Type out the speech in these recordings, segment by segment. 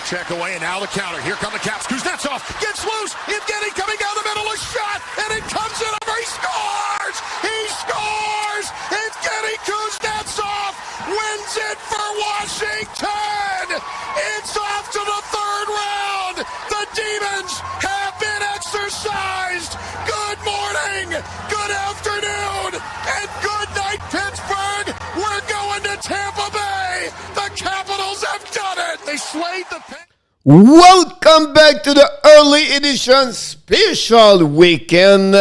Check away, and now the counter. Here come the Caps. Kuznetsov gets loose. Evgeny coming down the middle. A shot, and it comes in over. He scores! He scores! Evgeny Kuznetsov wins it for Washington! It's off to the third round. The Demons have been exercised. Good morning, good afternoon, and good night, Pittsburgh. We're going to Tampa Bay. The Capitals have done it. They slayed the Welcome back to the early edition special weekend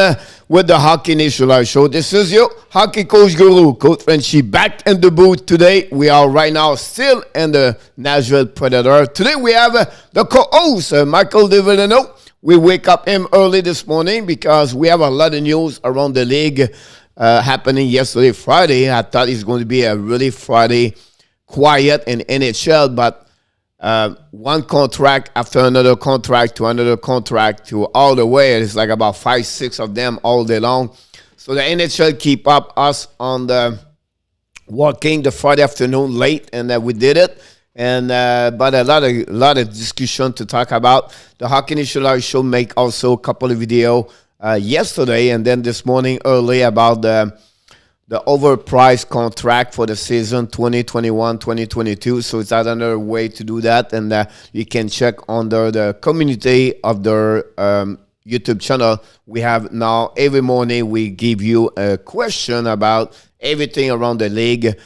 with the Hockey Nation Live Show. This is your hockey coach guru, Coach Frenchy, back in the booth today. We are right now still in the Nashville Predators. Today we have the co-host, Michael Devallano. We wake up him early this morning because we have a lot of news around the league happening yesterday, Friday. I thought it's going to be a really Friday quiet in NHL, but one contract after another contract to another contract to all the way. It's like about 5-6 of them all day long. So the NHL keep up us on the working the Friday afternoon late, and we did it. And but a lot of discussion to talk about. The Hockey Nation Live Show make also a couple of video yesterday and then this morning early about the overpriced contract for the season 2021-2022. So it's another way to do that. And you can check under the community of their YouTube channel. We have now every morning we give you a question about everything around the league.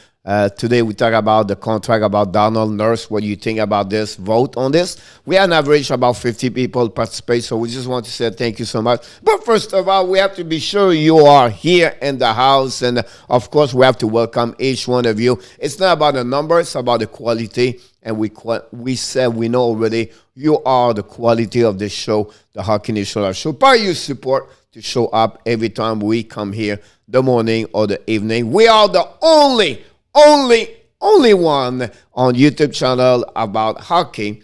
Today we talk about the contract, about Darnell Nurse. What do you think about this? Vote on this. We have an average about 50 people participate, so we just want to say thank you so much. But first of all, we have to be sure you are here in the house, and of course we have to welcome each one of you. It's not about the number, it's about the quality, and we said we know already you are the quality of this show, the Hockey Nation Live Show. By your support to show up every time we come here, the morning or the evening. We are the only one on YouTube channel about hockey.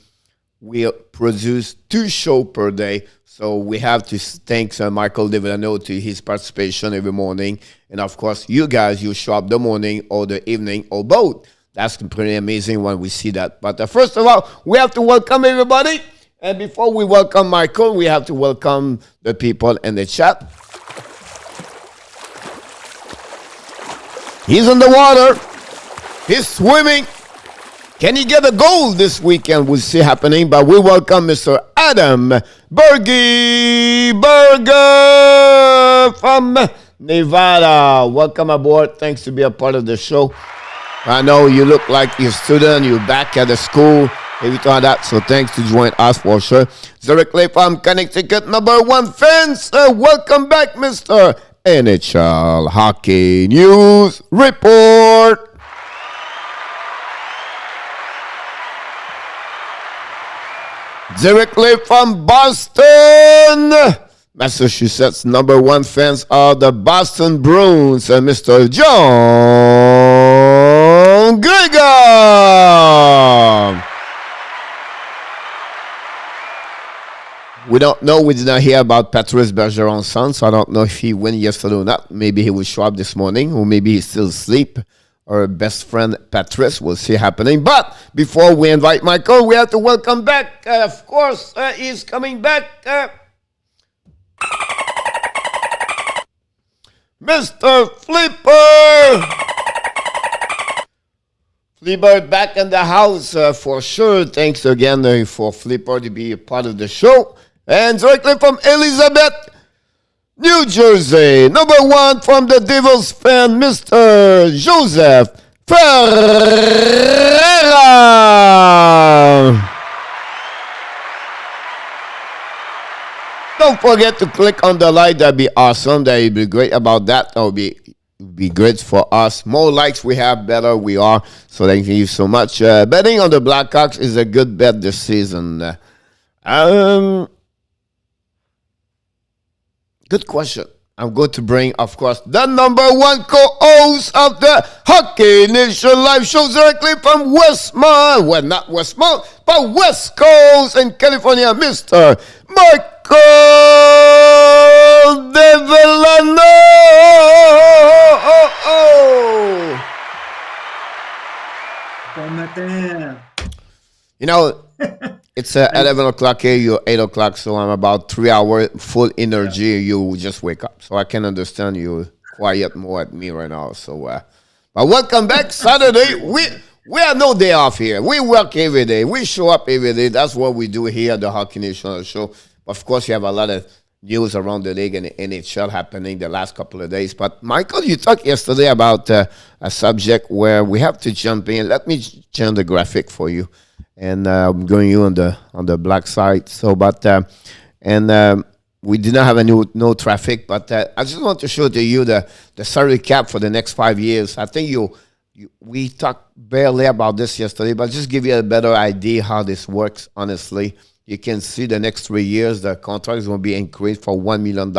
We produce 2 shows per day, so we have to thank Michael Devallano to his participation every morning, and of course you guys, you show up the morning or the evening or both. That's pretty amazing when we see that. But first of all, we have to welcome everybody, and before we welcome Michael, we have to welcome the people in the chat. He's in the water. He's swimming. Can he get a goal this weekend? We'll see happening. But we welcome Mr. Adam Berger from Nevada. Welcome aboard. Thanks to be a part of the show. I know you look like you're a student. You're back at the school. Everything like that. So thanks to join us for sure. Directly from Connecticut, #1 fans. Welcome back, Mr. NHL Hockey News Report. Directly from Boston, Massachusetts, #1 fans are the Boston Bruins and Mr. John Gregor. We don't know. We did not hear about Patrice Bergeron's son, so I don't know if he went yesterday or not. Maybe he will show up this morning, or maybe he's still asleep. Our best friend Patrice, we'll see happening. But before we invite Michael, we have to welcome back. Of course, he's coming back. Mr. Flipper. Flipper back in the house for sure. Thanks again for Flipper to be a part of the show. And directly from Elizabeth, New Jersey, #1 from the Devils fan, Mr. Joseph Ferreira. Don't forget to click on the like. That'd be awesome. That'd be great about that. That would be be good for us. More likes we have, better we are. So thank you so much. Betting on the Blackhawks is a good bet this season. Good question. I'm going to bring, of course, the number one co-host of the Hockey Nation live show directly from Westmont. Well, not Westmont, but West Coast in California, Mr. Michael Devallano. Bon matin. You know, it's 11 o'clock here, you're 8 o'clock, so I'm about 3 hours full energy. You just wake up. So I can understand you quiet more at me right now. So, but welcome back. Saturday, we have no day off here. We work every day. We show up every day. That's what we do here at the Hockey Nation show. Of course, you have a lot of news around the league and the NHL happening the last couple of days. But, Michael, you talked yesterday about a subject where we have to jump in. Let me change the graphic for you. And I'm going you on the black side. So, but we did not have no traffic. But I just want to show to you the salary cap for the next 5 years. I think we talked barely about this yesterday, but just give you a better idea how this works. Honestly, you can see the next 3 years the contract is going to be increased for $1 million.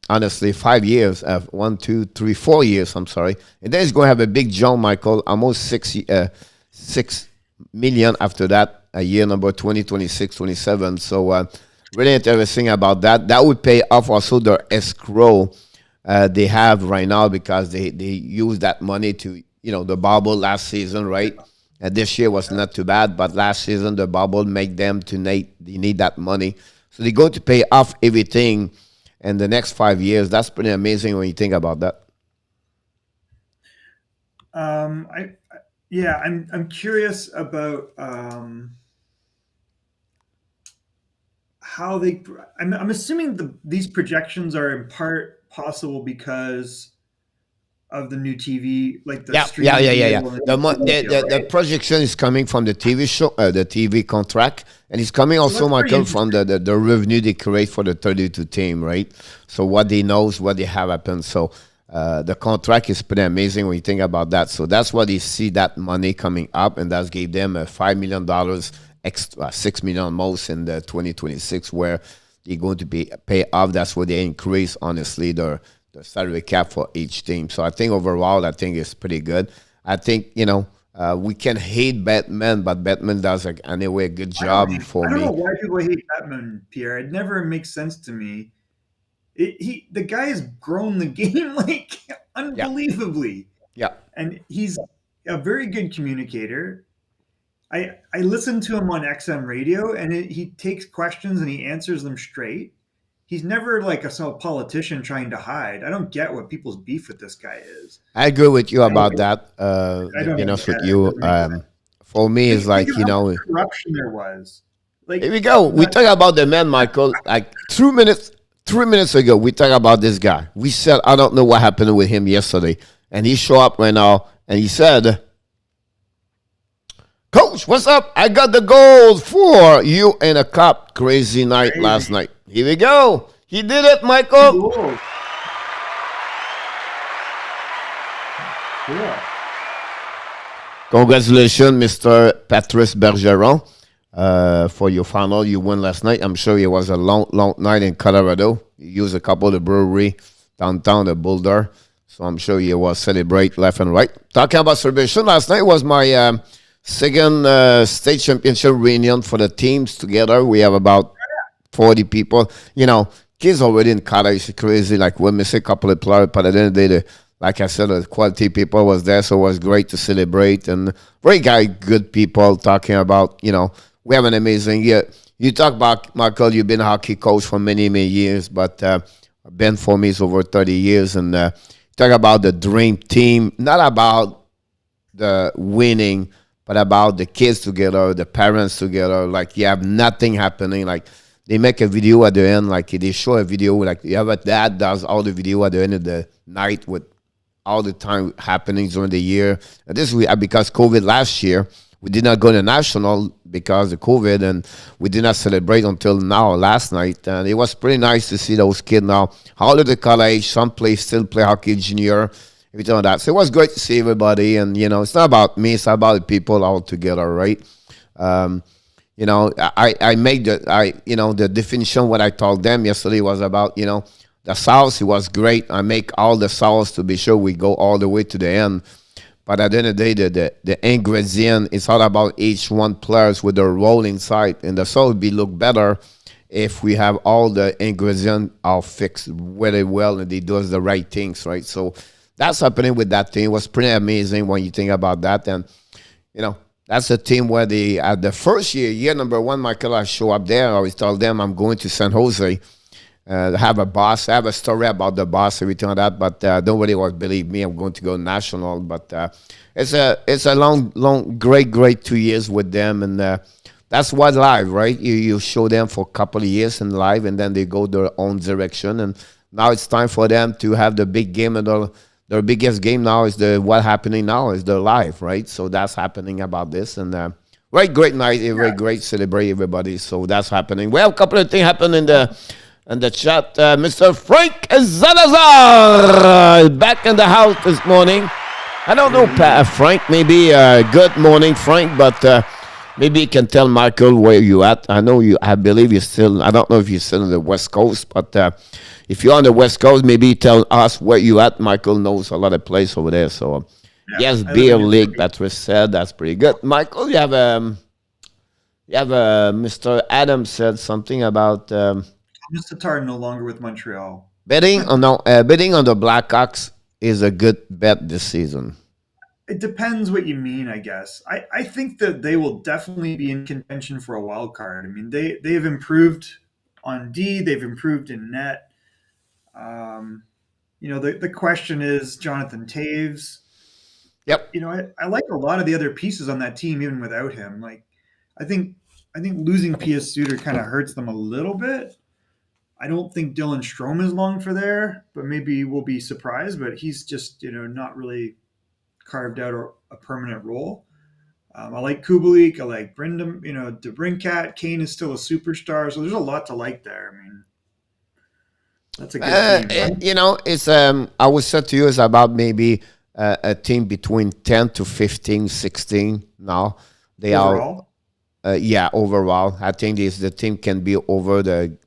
Honestly, 5 years, 1, 2, 3, 4 years. I'm sorry, and then it's going to have a big jump, Michael, almost 6 million after that, a year number 2026, 27. So really interesting about that. That would pay off also their escrow they have right now because they use that money to, the bubble last season, right? This year was not too bad, but last season the bubble made them they need that money. So they're going to pay off everything in the next 5 years. That's pretty amazing when you think about that. I'm curious about how they. I'm assuming these projections are in part possible because of the new TV, like the streaming. Yeah. The projection is coming from the TV show, the TV contract, and it's coming also, Michael, from the revenue they create for the 32 team, right? So what they knows, what they have happened. So. The contract is pretty amazing when you think about that. So that's why they see that money coming up, and that's gave them a $5 million extra, $6 million most in the 2026, where they're going to pay off. That's where they increase, honestly, the salary cap for each team. So I think overall, I think it's pretty good. I think, we can hate Batman, but Batman does anyway a good job for me. I don't know why people hate Batman, Pierre. It never makes sense to me. The guy has grown the game like unbelievably. Yeah. And he's a very good communicator. I listen to him on XM radio, and he takes questions and he answers them straight. He's never like a politician trying to hide. I don't get what people's beef with this guy is. I agree with you about that. To be honest with you, for me, it's like, corruption there was. Like, here we go. We talk about the man, Michael, like 3 minutes ago, we talked about this guy. We said, I don't know what happened with him yesterday. And he showed up right now, and he said, Coach, what's up? I got the gold for you in a cup. Crazy night last night. Here we go. He did it, Michael. Cool. Yeah. Congratulations, Mr. Patrice Bergeron. For your final, you won last night. I'm sure it was a long night in Colorado. You used a couple of the brewery downtown, the Boulder. So I'm sure you was celebrate left and right. Talking about celebration, last night was my second state championship reunion for the teams together. We have about 40 people. Kids already in college. It's crazy. Like, we miss a couple of players, but at the end of the day, like I said, the quality people was there, so it was great to celebrate. And very good people talking about, we have an amazing year. You talk about, Michael, you've been a hockey coach for many, many years, but Ben for me is over 30 years. And talk about the dream team, not about the winning, but about the kids together, the parents together. Like, you have nothing happening. Like, they make a video at the end, like they show a video, like you have a dad does all the video at the end of the night with all the time happenings during the year. And this is because COVID last year, we did not go to national because of COVID, and we did not celebrate until now, last night. And it was pretty nice to see those kids now. All of the college, some still play hockey junior, everything like that. So it was great to see everybody. And, it's not about me, it's about the people all together, right? I made the definition, what I told them yesterday was about, the sauce. It was great. I make all the sauce to be sure we go all the way to the end. But at the end of the day, the ingredient, it's all about each one players with their role inside. And the sauce would look better if we have all the ingredients are fixed really well and they do the right things, right? So that's happening with that team. It was pretty amazing when you think about that. And, that's a team where at the first year number one, Michael, I show up there. I always tell them I'm going to San Jose. Have a boss. I have a story about the boss, everything like that, but nobody will believe me. I'm going to go national, but it's a long, great 2 years with them, and that's what live, right? You show them for a couple of years in live, and then they go their own direction, and now it's time for them to have the big game, and their biggest game now is what happening now is the live, right? So that's happening about this, and great night, very great celebrate everybody. So that's happening. We have a couple of things happen in the chat. Mr. Frank Zalazar back in the house this morning. I don't know, Frank. Maybe good morning, Frank, but maybe you can tell Michael where you at. I believe you're still, I don't know if you're still on the West Coast, but if you're on the West Coast, maybe tell us where you at. Michael knows a lot of place over there. So, yes, Beer League, Patrice said. That's pretty good. Michael, you have Mr. Adams said something about... Mr. Tatar no longer with Montreal. Betting on the Blackhawks is a good bet this season. It depends what you mean, I guess. I think that they will definitely be in contention for a wild card. I mean, they have improved on D. They've improved in net. The question is Jonathan Taves. Yep. I like a lot of the other pieces on that team, even without him. Like, I think losing P.S. Suter kind of hurts them a little bit. I don't think Dylan Strome is long for there, but maybe we'll be surprised. But he's just, not really carved out a permanent role. I like Kubalik. I like Brindam. DeBrincat. Kane is still a superstar. So there's a lot to like there. I mean, that's a good team. Right? It's I would say to you, it's about maybe a team between 10 to 15, 16 now. They overall? Overall. I think the team can be over the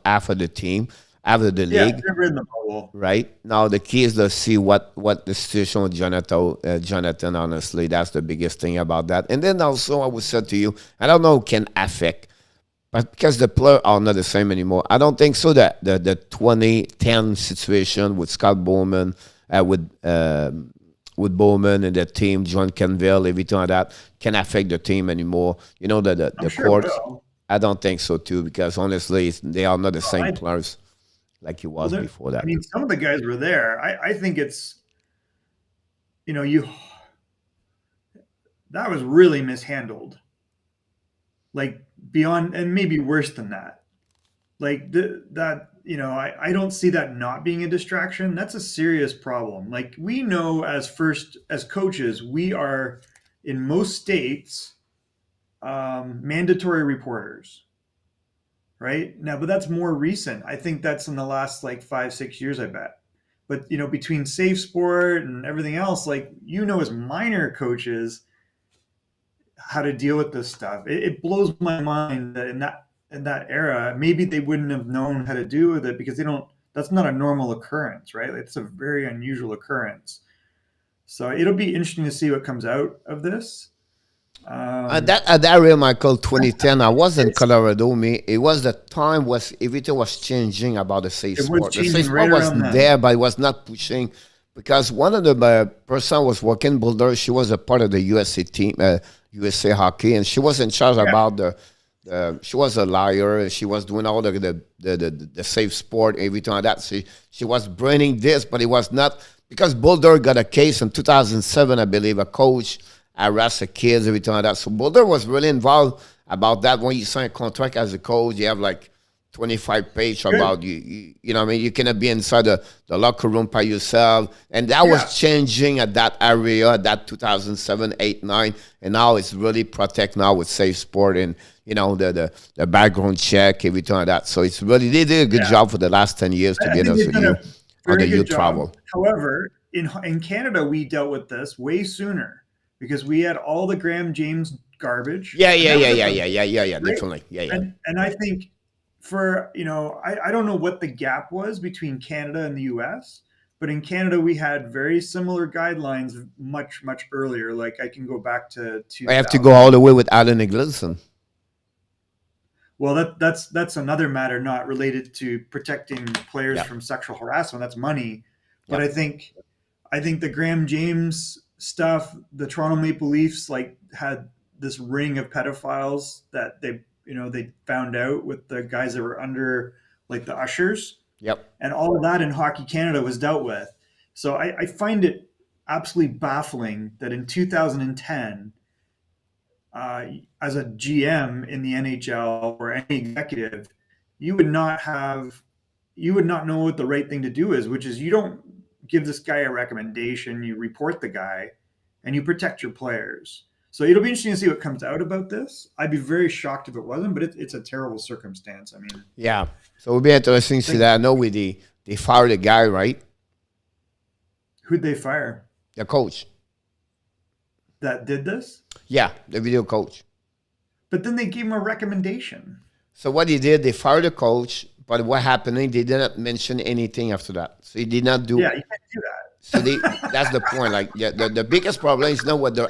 half of the team, after the league. Yeah, they're in the bubble. Right? Now, the key is to see what the situation with Jonathan, honestly. That's the biggest thing about that. And then also, I would say to you, I don't know can affect, but because the players are not the same anymore. I don't think so that the 2010 situation with Scott Bowman, with Bowman and the team, John Canville, everything like that, can affect the team anymore. The courts. I don't think so too, because honestly, they are not the same players like it was before that. I mean, some of the guys were there. I think it's, that was really mishandled. Like beyond, and maybe worse than that. Like I don't see that not being a distraction. That's a serious problem. Like we know as coaches, we are in most states mandatory reporters, right? Now, but that's more recent. I think that's in the last 5-6 years, I bet. But between Safe Sport and everything else, as minor coaches how to deal with this stuff. It blows my mind that in that era, maybe they wouldn't have known how to do with it because that's not a normal occurrence, right? It's a very unusual occurrence. So it'll be interesting to see what comes out of this. At that real Michael 2010, I was in Colorado. It was the time everything was changing about the safe sport. The safe sport was there, but it was not pushing because one of the person was working Boulder. She was a part of the USA team, USA hockey, and she was in charge about she was a liar. She was doing all the safe sport, everything like that. She was bringing this, but it was not because Boulder got a case in 2007, I believe, a coach harass the kids, everything like that. So Boulder was really involved about that. When you sign a contract as a coach, you have 25 page about you know what I mean, you cannot be inside the locker room by yourself, and that was changing at that area, that 2007, 8, 9, and now it's really protect now with Safe Sport and you know the background check, everything like that. So it's really they did a good job for the last 10 years to get us with you on the youth travel. However, in Canada we dealt with this way sooner because we had all the Graham James garbage. Definitely. And I think for, you know, I don't know what the gap was between Canada and the US, but in Canada we had very similar guidelines much, much earlier. Like I can go back to I have to go all the way with Alan Eglinton. Well, that's another matter not related to protecting players from sexual harassment. That's money. But I think the Graham James stuff, the Toronto Maple Leafs like had this ring of pedophiles that they found out with the guys that were under like the ushers. Yep. And all of that in Hockey Canada was dealt with. So I find it absolutely baffling that in 2010, as a GM in the NHL or any executive, you would not know what the right thing to do is, which is you don't give this guy a recommendation, you report the guy, and you protect your players. So it'll be interesting to see what comes out about this. I'd be very shocked if it wasn't, but it's a terrible circumstance. I mean, yeah. So it'll be interesting to see that. I know they fired a guy, right? Who'd they fire? The coach. That did this? Yeah, the video coach. But then they gave him a recommendation. So what he did, they fired the coach, but what happened, they did not mention anything after that. So he did not do. Yeah, you can't do that. So that's the point. Like the biggest problem is not what their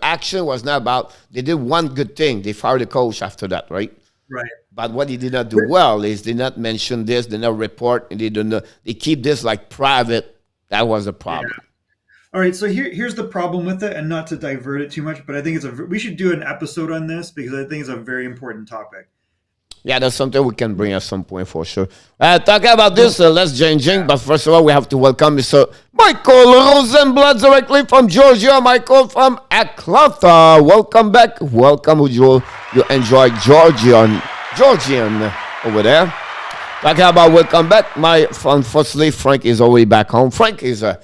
action was not about. They did one good thing. They fired the coach after that, right? Right. But what he did not do well is they not mention this, they not report, and they keep this like private. That was the problem. Yeah. All right, so here's the problem with it, and not to divert it too much, but I think we should do an episode on this because I think it's a very important topic. Yeah, that's something we can bring at some point for sure. Talking about this, let's change. But first of all, we have to welcome Mr. Michael Rosenblatt directly from Georgia. Michael from Atlanta. Welcome back. Welcome. You enjoy Georgian over there. Talking about welcome back. Unfortunately, Frank is already back home. Frank is a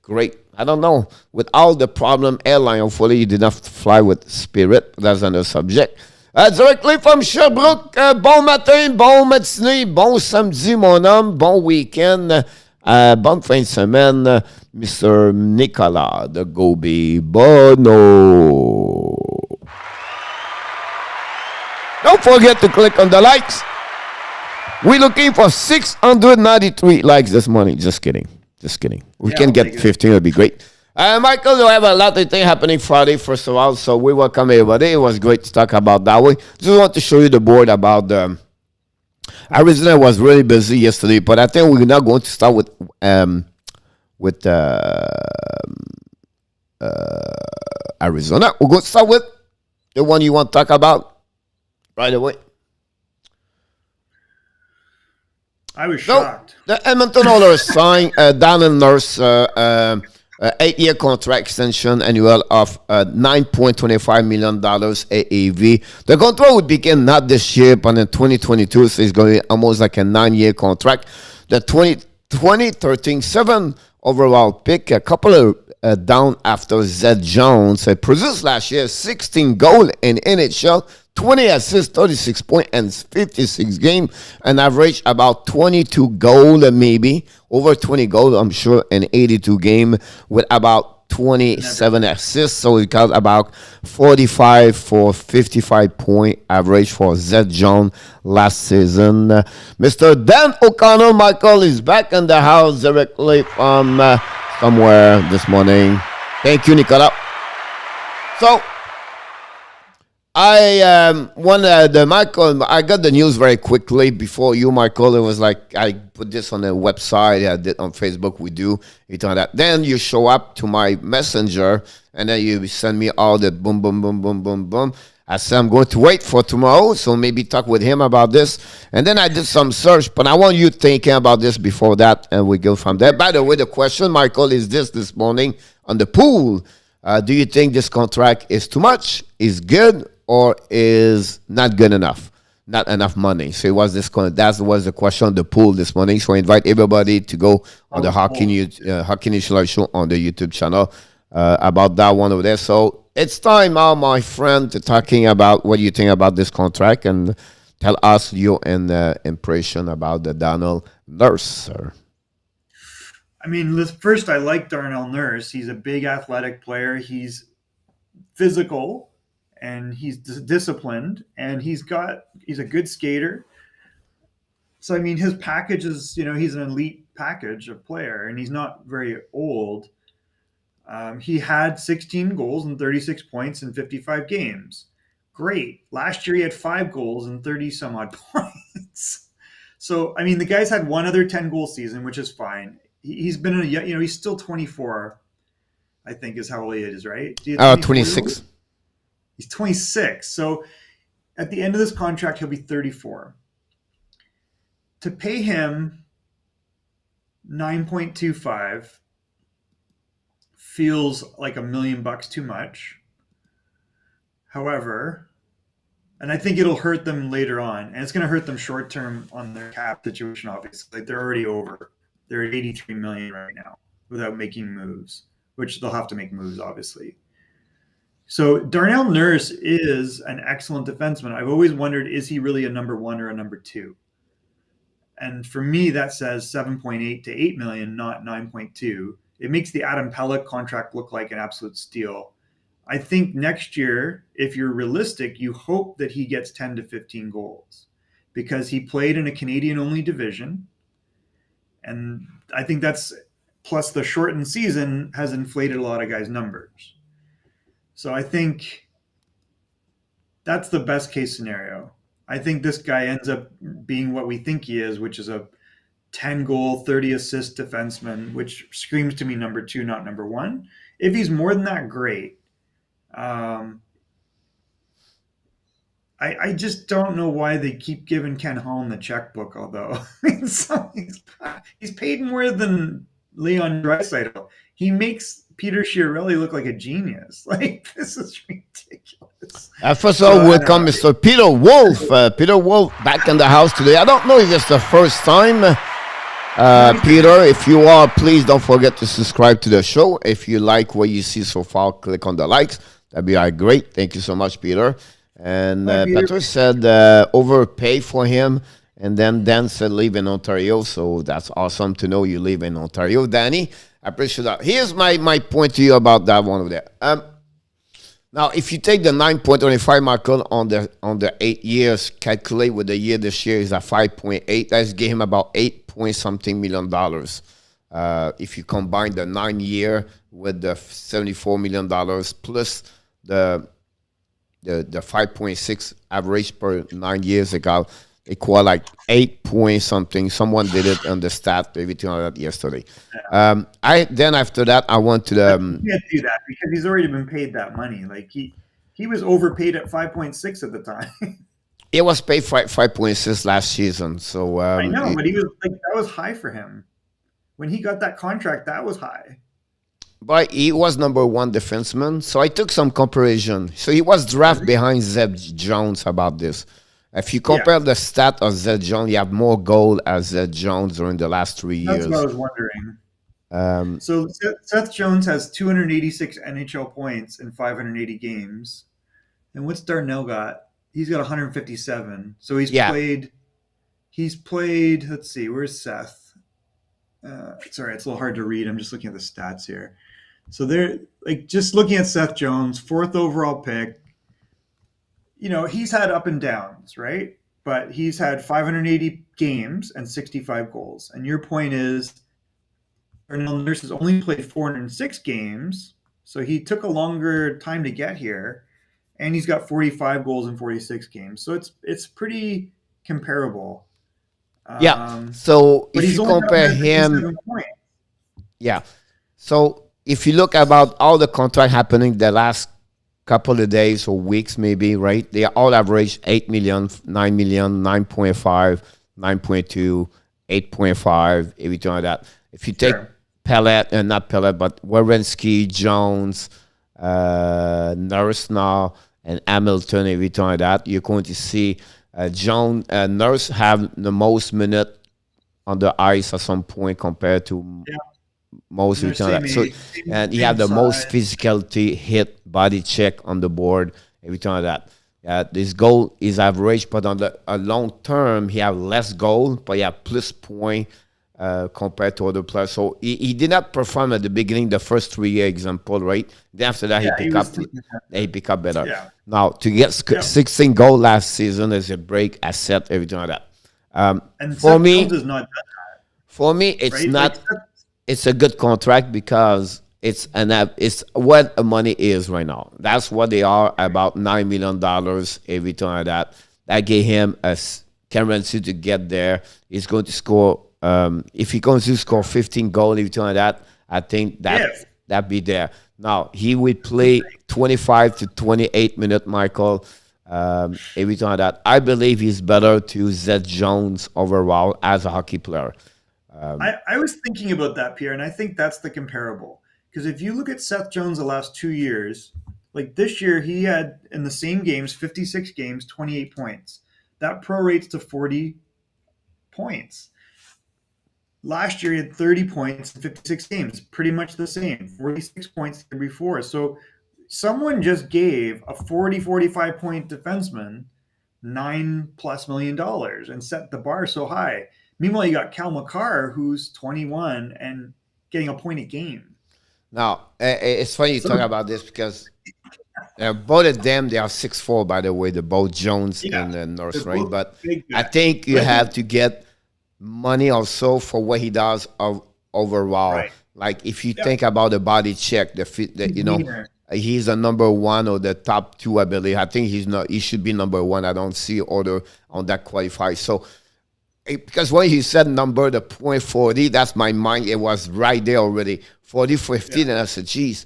great, I don't know, with all the problem airline, hopefully you did not fly with Spirit. That's another subject. Directly from Sherbrooke, bon matin, bon matinée, bon samedi, mon homme, bon week-end, bonne fin de semaine, Mr. Nicolas de Gobi Bono. Don't forget to click on the likes. We're looking for 693 likes this morning. Just kidding. We can get 15, it'll be great. Michael, we have a lot of things happening Friday, first of all, so we welcome everybody. It was great to talk about that way. Just want to show you the board about Arizona was really busy yesterday, but I think we're not going to start with Arizona. We're going to start with the one you want to talk about right away. I was shocked. The Edmonton Oilers signed Darnell Nurse 8-year contract extension annual of $9.25 million AAV. The contract would begin not this year, but in 2022, so it's going to be almost like a 9-year contract. The 2013 7 overall pick, a couple of down after Zed Jones, produced last year 16 goals in NHL, 20 assists, 36 points, and 56 games, an average about 22 goals, maybe over 20 goals, I'm sure, in 82 games with about 27 assists. So he got about 45 for 55 point average for Zed Jones last season. Mr. Dan O'Connell, Michael, is back in the house directly from somewhere this morning. Thank you, Nicolas. So, I got the news very quickly before you, Michael. It was like I put this on the website, I did on Facebook. We do it on that. Then you show up to my messenger, and then you send me all the boom, boom, boom, boom, boom, boom. I said I'm going to wait for tomorrow, so maybe talk with him about this. And then I did some search, but I want you thinking about this before that, and we go from there. By the way, the question, Michael, is this morning on the pool. Do you think this contract is too much, is good, or is not good enough? not enough money. So it was that was the question on the pool this morning. So I invite everybody to go on the Hockey Nation Live show on the YouTube channel about that one over there. So it's time now, my friend, to talking about what you think about this contract and tell us your impression about the Darnell Nurse, sir. I mean, first, I like Darnell Nurse. He's a big athletic player. He's physical and he's disciplined, and he's a good skater. So, I mean, his package is, he's an elite package of player, and he's not very old. He had 16 goals and 36 points in 55 games. Great. Last year he had 5 goals and 30 some odd points. So, I mean, the guy's had one other 10-goal season, which is fine. He's been he's still 24, I think is how old he is, right? 26. He's 26. So at the end of this contract, he'll be 34. To pay him $9.25 feels like $1 million too much. However, and I think it'll hurt them later on, and it's going to hurt them short term on their cap situation. Obviously, like they're already over. They're at $83 million right now without making moves, which they'll have to make moves, obviously. So Darnell Nurse is an excellent defenseman. I've always wondered, is he really a number 1 or a number 2? And for me, that says 7.8 to 8 million, not 9.2. It makes the Adam PELECH contract look like an absolute steal. I think next year, if you're realistic, you hope that he gets 10 to 15 goals because he played in a Canadian-only division. And I think that's, plus the shortened season has inflated a lot of guys' numbers. So I think that's the best case scenario. I think this guy ends up being what we think he is, which is a 10-goal, 30-assist defenseman, which screams to me number 2, not number 1. If he's more than that, great. I just don't know why they keep giving Ken Holland the checkbook, although he's paid more than Leon Draisaitl. He makes Peter Chiarelli look like a genius. Like, this is ridiculous. First of all, welcome Mr. Peter Wolf. Peter Wolf back in the house today. I don't know if it's the first time. Peter, if you are, please don't forget to subscribe to the show. If you like what you see so far, click on the likes. That'd be great. Thank you so much, Peter. And Patrick said overpay for him. And then Dan said live in Ontario. So that's awesome to know you live in Ontario. Danny, I appreciate that. Here's my point to you about that one over there. Now, if you take the 9.25 Michael on the 8 years, calculate with the year this year is at 5.8. That's give him about $8-point-something million. If you combine the 9 year with the $74 million plus the 5.6 average per 9 years ago, equal like 8-point-something. Someone did it on the stat, everything like that yesterday. Then after that, I went to the. He can't do that because he's already been paid that money. Like he was overpaid at 5.6 at the time. It was paid 5.6 last season. So I know, but he was like that was high for him when he got that contract. That was high. But he was number 1 defenseman, so I took some comparison. So he was drafted behind Zeb Jones about this. If you compare the stat of Zed Jones, you have more goals as Zed Jones during the last 3 years. That's what I was wondering. So Seth Jones has 286 NHL points in 580 games. And what's Darnell got? He's got 157. So he's played, let's see, where's Seth? Sorry, it's a little hard to read. I'm just looking at the stats here. So they're like just looking at Seth Jones, 4th overall pick. He's had up and downs, right? But he's had 580 games and 65 goals. And your point is Darnell Nurse has only played 406 games. So he took a longer time to get here. And he's got 45 goals in 46 games. So it's pretty comparable. So if you compare him. So if you look about all the contract happening the last couple of days or weeks maybe, right? They all average 8 million, 9 million, 9.5, 9.2, 8.5, everything like that. If you take Pellet, not Pellet, but Werenski, Jones, Nurse now, and Hamilton, every time that, you're going to see John Nurse have the most minute on the ice at some point compared to most every time that. So, and he had the most physicality, hit, body check on the board every time that. This goal is average, but on the long term, he have less goal, but he have plus point compared to other players. So he did not perform at the beginning, the first 3 year example, right? Then after that, he pick up better. Yeah. Now, to get 16 goal last season is a break, asset, everything like that. And for me, does not done that, for me, it's right? not. It's a good contract because it's what the money is right now. That's what they are, about $9 million every time like that. That gave him a currency to get there. He's going to score. If he goes to score 15 goals every time like that, I think that be there. Now he would play 25 to 28 minutes, Michael. Every time like that, I believe he's better to Zed Jones overall as a hockey player. I was thinking about that, Pierre, and I think that's the comparable. Because if you look at Seth Jones the last 2 years, like this year, he had in the same games, 56 games, 28 points. That prorates to 40 points. Last year, he had 30 points in 56 games, pretty much the same, 46 points the year before. So someone just gave a 45 point defenseman $9+ million and set the bar so high. Meanwhile, you got Cal McCarr, who's 21 and getting a point a game. Now, it's funny you talk about this because both of them, they are 6'4", by the way, the both Jones and North, right? But I think you have to get money also for what he does overall. Right. Like if you think about the body check, he's the number one or the top two, I believe. I think he should be number one. I don't see order on that qualifier. So, because when he said number, the point 40, that's my mind. It was right there already. 40, 15, and I said, geez,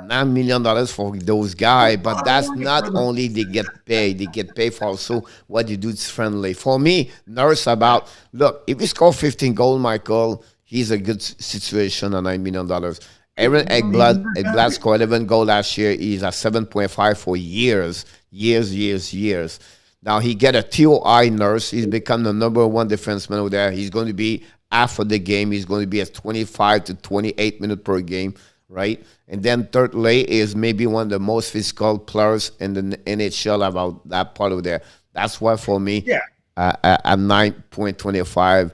$9 million for those guys. But that's not only they get paid for also what you do is friendly. For me, Nurse about, look, if he score 15 goals, Michael, he's a good situation at $9 million. Aaron Ekblad scored 11 goals last year. He's at 7.5 for years. Now he get a TOI Nurse. He's become the number one defenseman over there. He's going to be after the game. He's going to be at 25 to 28 minutes per game, right? And then thirdly is maybe one of the most physical players in the NHL about that part over there. That's why for me, at 9.25,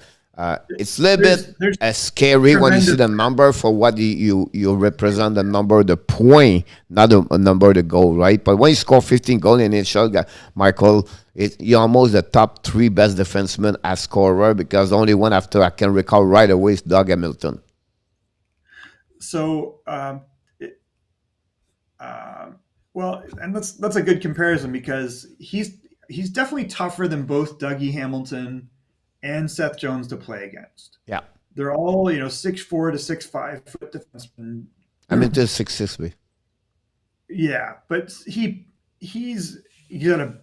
it's a little bit scary when you see the number for what you represent, the number, the point, not the number, the goal, right? But when you score 15 goals in NHL, Michael, you're almost the top 3 best defensemen as scorer because the only one after I can recall right away is Doug Hamilton. So, well, and that's a good comparison because he's definitely tougher than both Dougie Hamilton and Seth Jones to play against. Yeah. They're all, 6'4" to 6'5" foot defensemen. I'm into 6'6". Yeah, but he's got a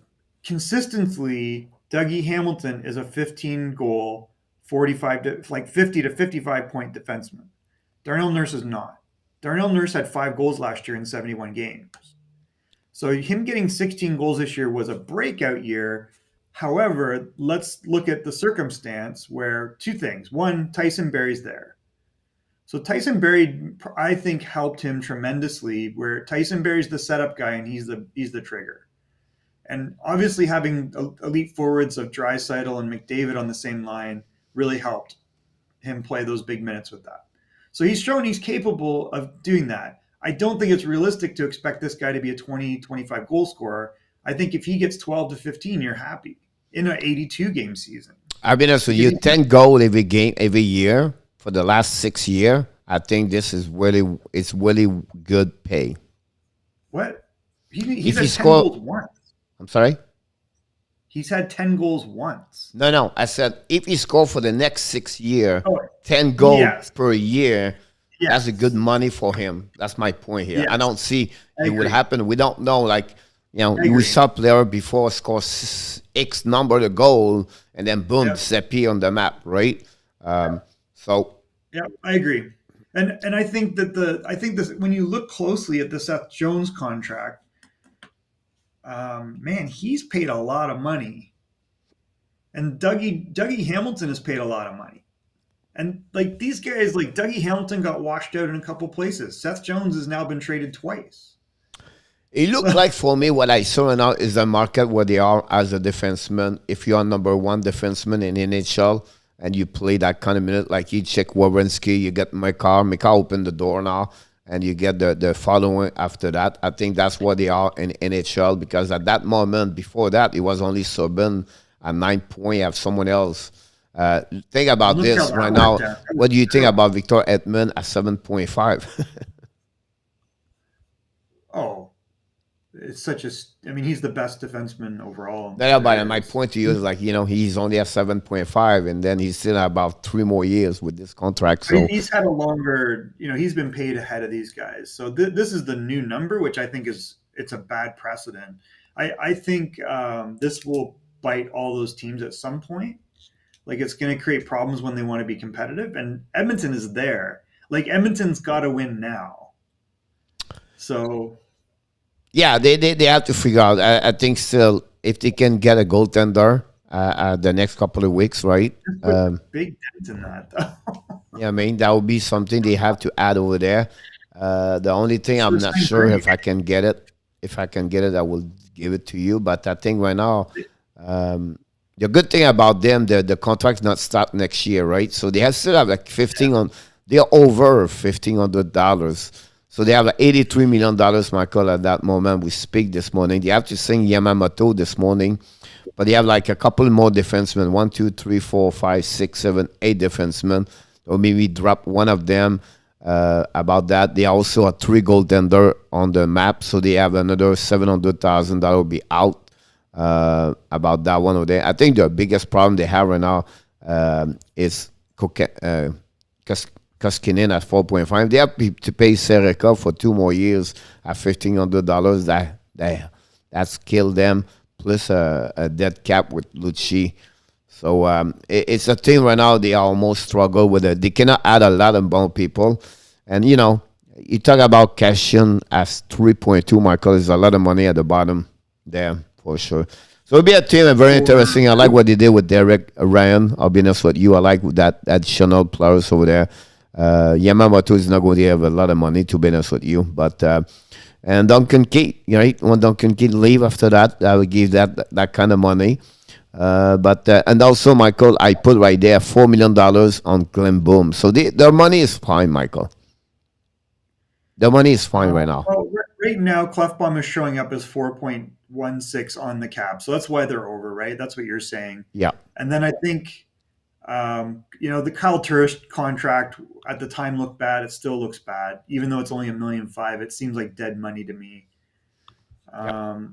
consistently, Dougie Hamilton is a 15 goal, 50 to 55 point defenseman. Darnell Nurse is not. Darnell Nurse had 5 goals last year in 71 games. So him getting 16 goals this year was a breakout year. However, let's look at the circumstance where 2 things. One, Tyson Barrie's there. So Tyson Barrie, I think, helped him tremendously where Tyson Barrie's the setup guy and he's the trigger. And obviously having elite forwards of Draisaitl and McDavid on the same line really helped him play those big minutes with that. So he's shown he's capable of doing that. I don't think it's realistic to expect this guy to be a 20, 25 goal scorer. I think if he gets 12 to 15, you're happy in an 82 game season. I'll be honest with you, 10 goals every game, every year for the last 6 years. I think this is really good pay. What? He's had 10 goals once. I'm sorry? He's had 10 goals once. No. I said if he score for the next 6 years, 10 goals per year, that's a good money for him. That's my point here. Yes. I don't see it would happen. We don't know. Like, we saw player before score X number of goal and then boom, disappear on the map, right? Yeah, I agree. And I think that this when you look closely at the Seth Jones contract, man, he's paid a lot of money. And Dougie Hamilton has paid a lot of money. And like these guys, like Dougie Hamilton got washed out in a couple places. Seth Jones has now been traded twice. It looked like for me what I saw now is the market where they are as a defenseman. If you are number one defenseman in NHL and you play that kind of minute, like you check Wawrinski, you get Makar opened the door now, and you get the following after that. I think that's what they are in NHL, because at that moment, before that, it was only Subban at 9 points. You have someone else. Think about this right now. What do you think about Victor Edmond at 7.5? Oh, it's such a. I mean, he's the best defenseman overall. Yeah, but my point to you is like, he's only at 7.5, and then he's still about 3 more years with this contract. So I mean, he's had a longer. He's been paid ahead of these guys. So this is the new number, which I think it's a bad precedent. I think this will bite all those teams at some point. Like, it's going to create problems when they want to be competitive. And Edmonton is there. Like, Edmonton's got to win now. So, yeah, they have to figure out. I think still, if they can get a goaltender the next couple of weeks, right? Big dent in that, though. Yeah, I mean, that would be something they have to add over there. The only thing I'm not sure if I can get it. If I can get it, I will give it to you. But I think right now, the good thing about them, the contract's not start next year, right? So they still have like they're over $1,500. So they have like $83 million, Michael, at that moment we speak this morning. They have to sing Yamamoto this morning, but they have like a couple more defensemen, 1, 2, 3, 4, 5, 6, 7, 8 defensemen. Or maybe drop one of them about that. They also are 3 goaltender on the map, so they have another $700,000 that will be out. About that one over there. I think the biggest problem they have right now is Koskinen at 4.5. They have to pay Sereka for 2 more years at $1,500. That's killed them, plus a dead cap with Lucci. So it's a thing right now. They almost struggle with it. They cannot add a lot of more people. And, you talk about Cashin as 3.2, Michael, is a lot of money at the bottom there. For sure. So it'll be a team and very interesting. I like what they did with Derek Ryan. I'll be honest with you. I like that additional players over there. Yamamoto is not going to have a lot of money, to be honest with you. But and Duncan Keith, right? When Duncan Keith leave after that, I will give that kind of money. And also, Michael, I put right there $4 million on Glenn Boom. So their money is fine, Michael. The money is fine right now. Well, right now, Clefbaum is showing up as 4.16 on the cap, so that's why they're over, right? That's what you're saying. Yeah. And then I think, the Kyle Turris contract at the time looked bad. It still looks bad, even though it's only $1.5 million. It seems like dead money to me. I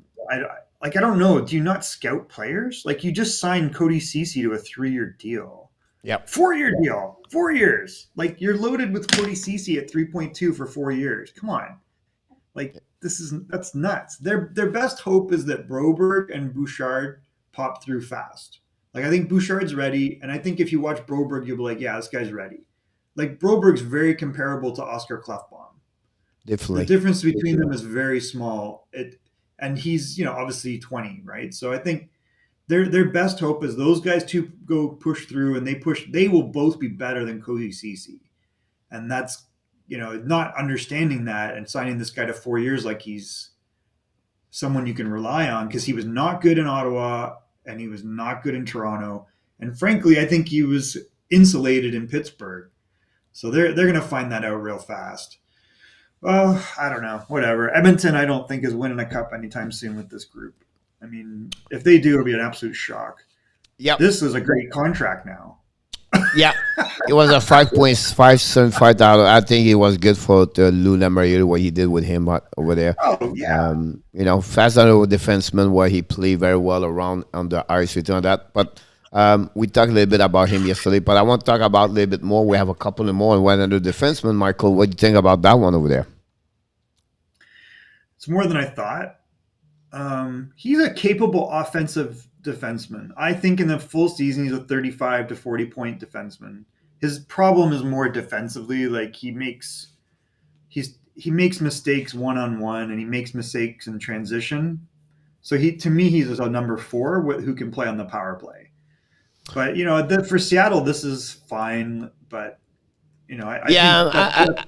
don't know. Do you not scout players? Like, you just signed Cody Ceci to a 3-year deal. Yep. 4-year deal. 4 years. Like, you're loaded with Cody Ceci at 3.2 for 4 years. Come on. Like, that's nuts. Their best hope is that Broberg and Bouchard pop through fast. Like, I think Bouchard's ready, and I think if you watch Broberg, you'll be like, yeah, this guy's ready. Like, Broberg's very comparable to Oscar Clefbaum. Definitely. The difference between them is very small. And he's, obviously 20, right? So I think their best hope is those guys two go push through, and they will both be better than Cody Ceci. And that's, not understanding that and signing this guy to 4 years like he's someone you can rely on, because he was not good in Ottawa and he was not good in Toronto. And frankly, I think he was insulated in Pittsburgh. So they're going to find that out real fast. Well, I don't know. Whatever. Edmonton, I don't think is winning a cup anytime soon with this group. I mean, if they do, it'll be an absolute shock. Yeah. This is a great contract now. Yeah, it was a $5.575. I think it was good for Lou Lamoriello, what he did with him over there. Oh yeah, fast defenseman where he played very well around on the ice and all that. But we talked a little bit about him yesterday. But I want to talk about a little bit more. We have a couple of more and one other defenseman. Michael, what do you think about that one over there? It's more than I thought. He's a capable offensive defenseman. I think in the full season, he's a 35 to 40 point defenseman. His problem is more defensively. Like, he makes mistakes one-on-one, and he makes mistakes in transition. So to me, he's a number 4 who can play on the power play. But for Seattle, this is fine. But I think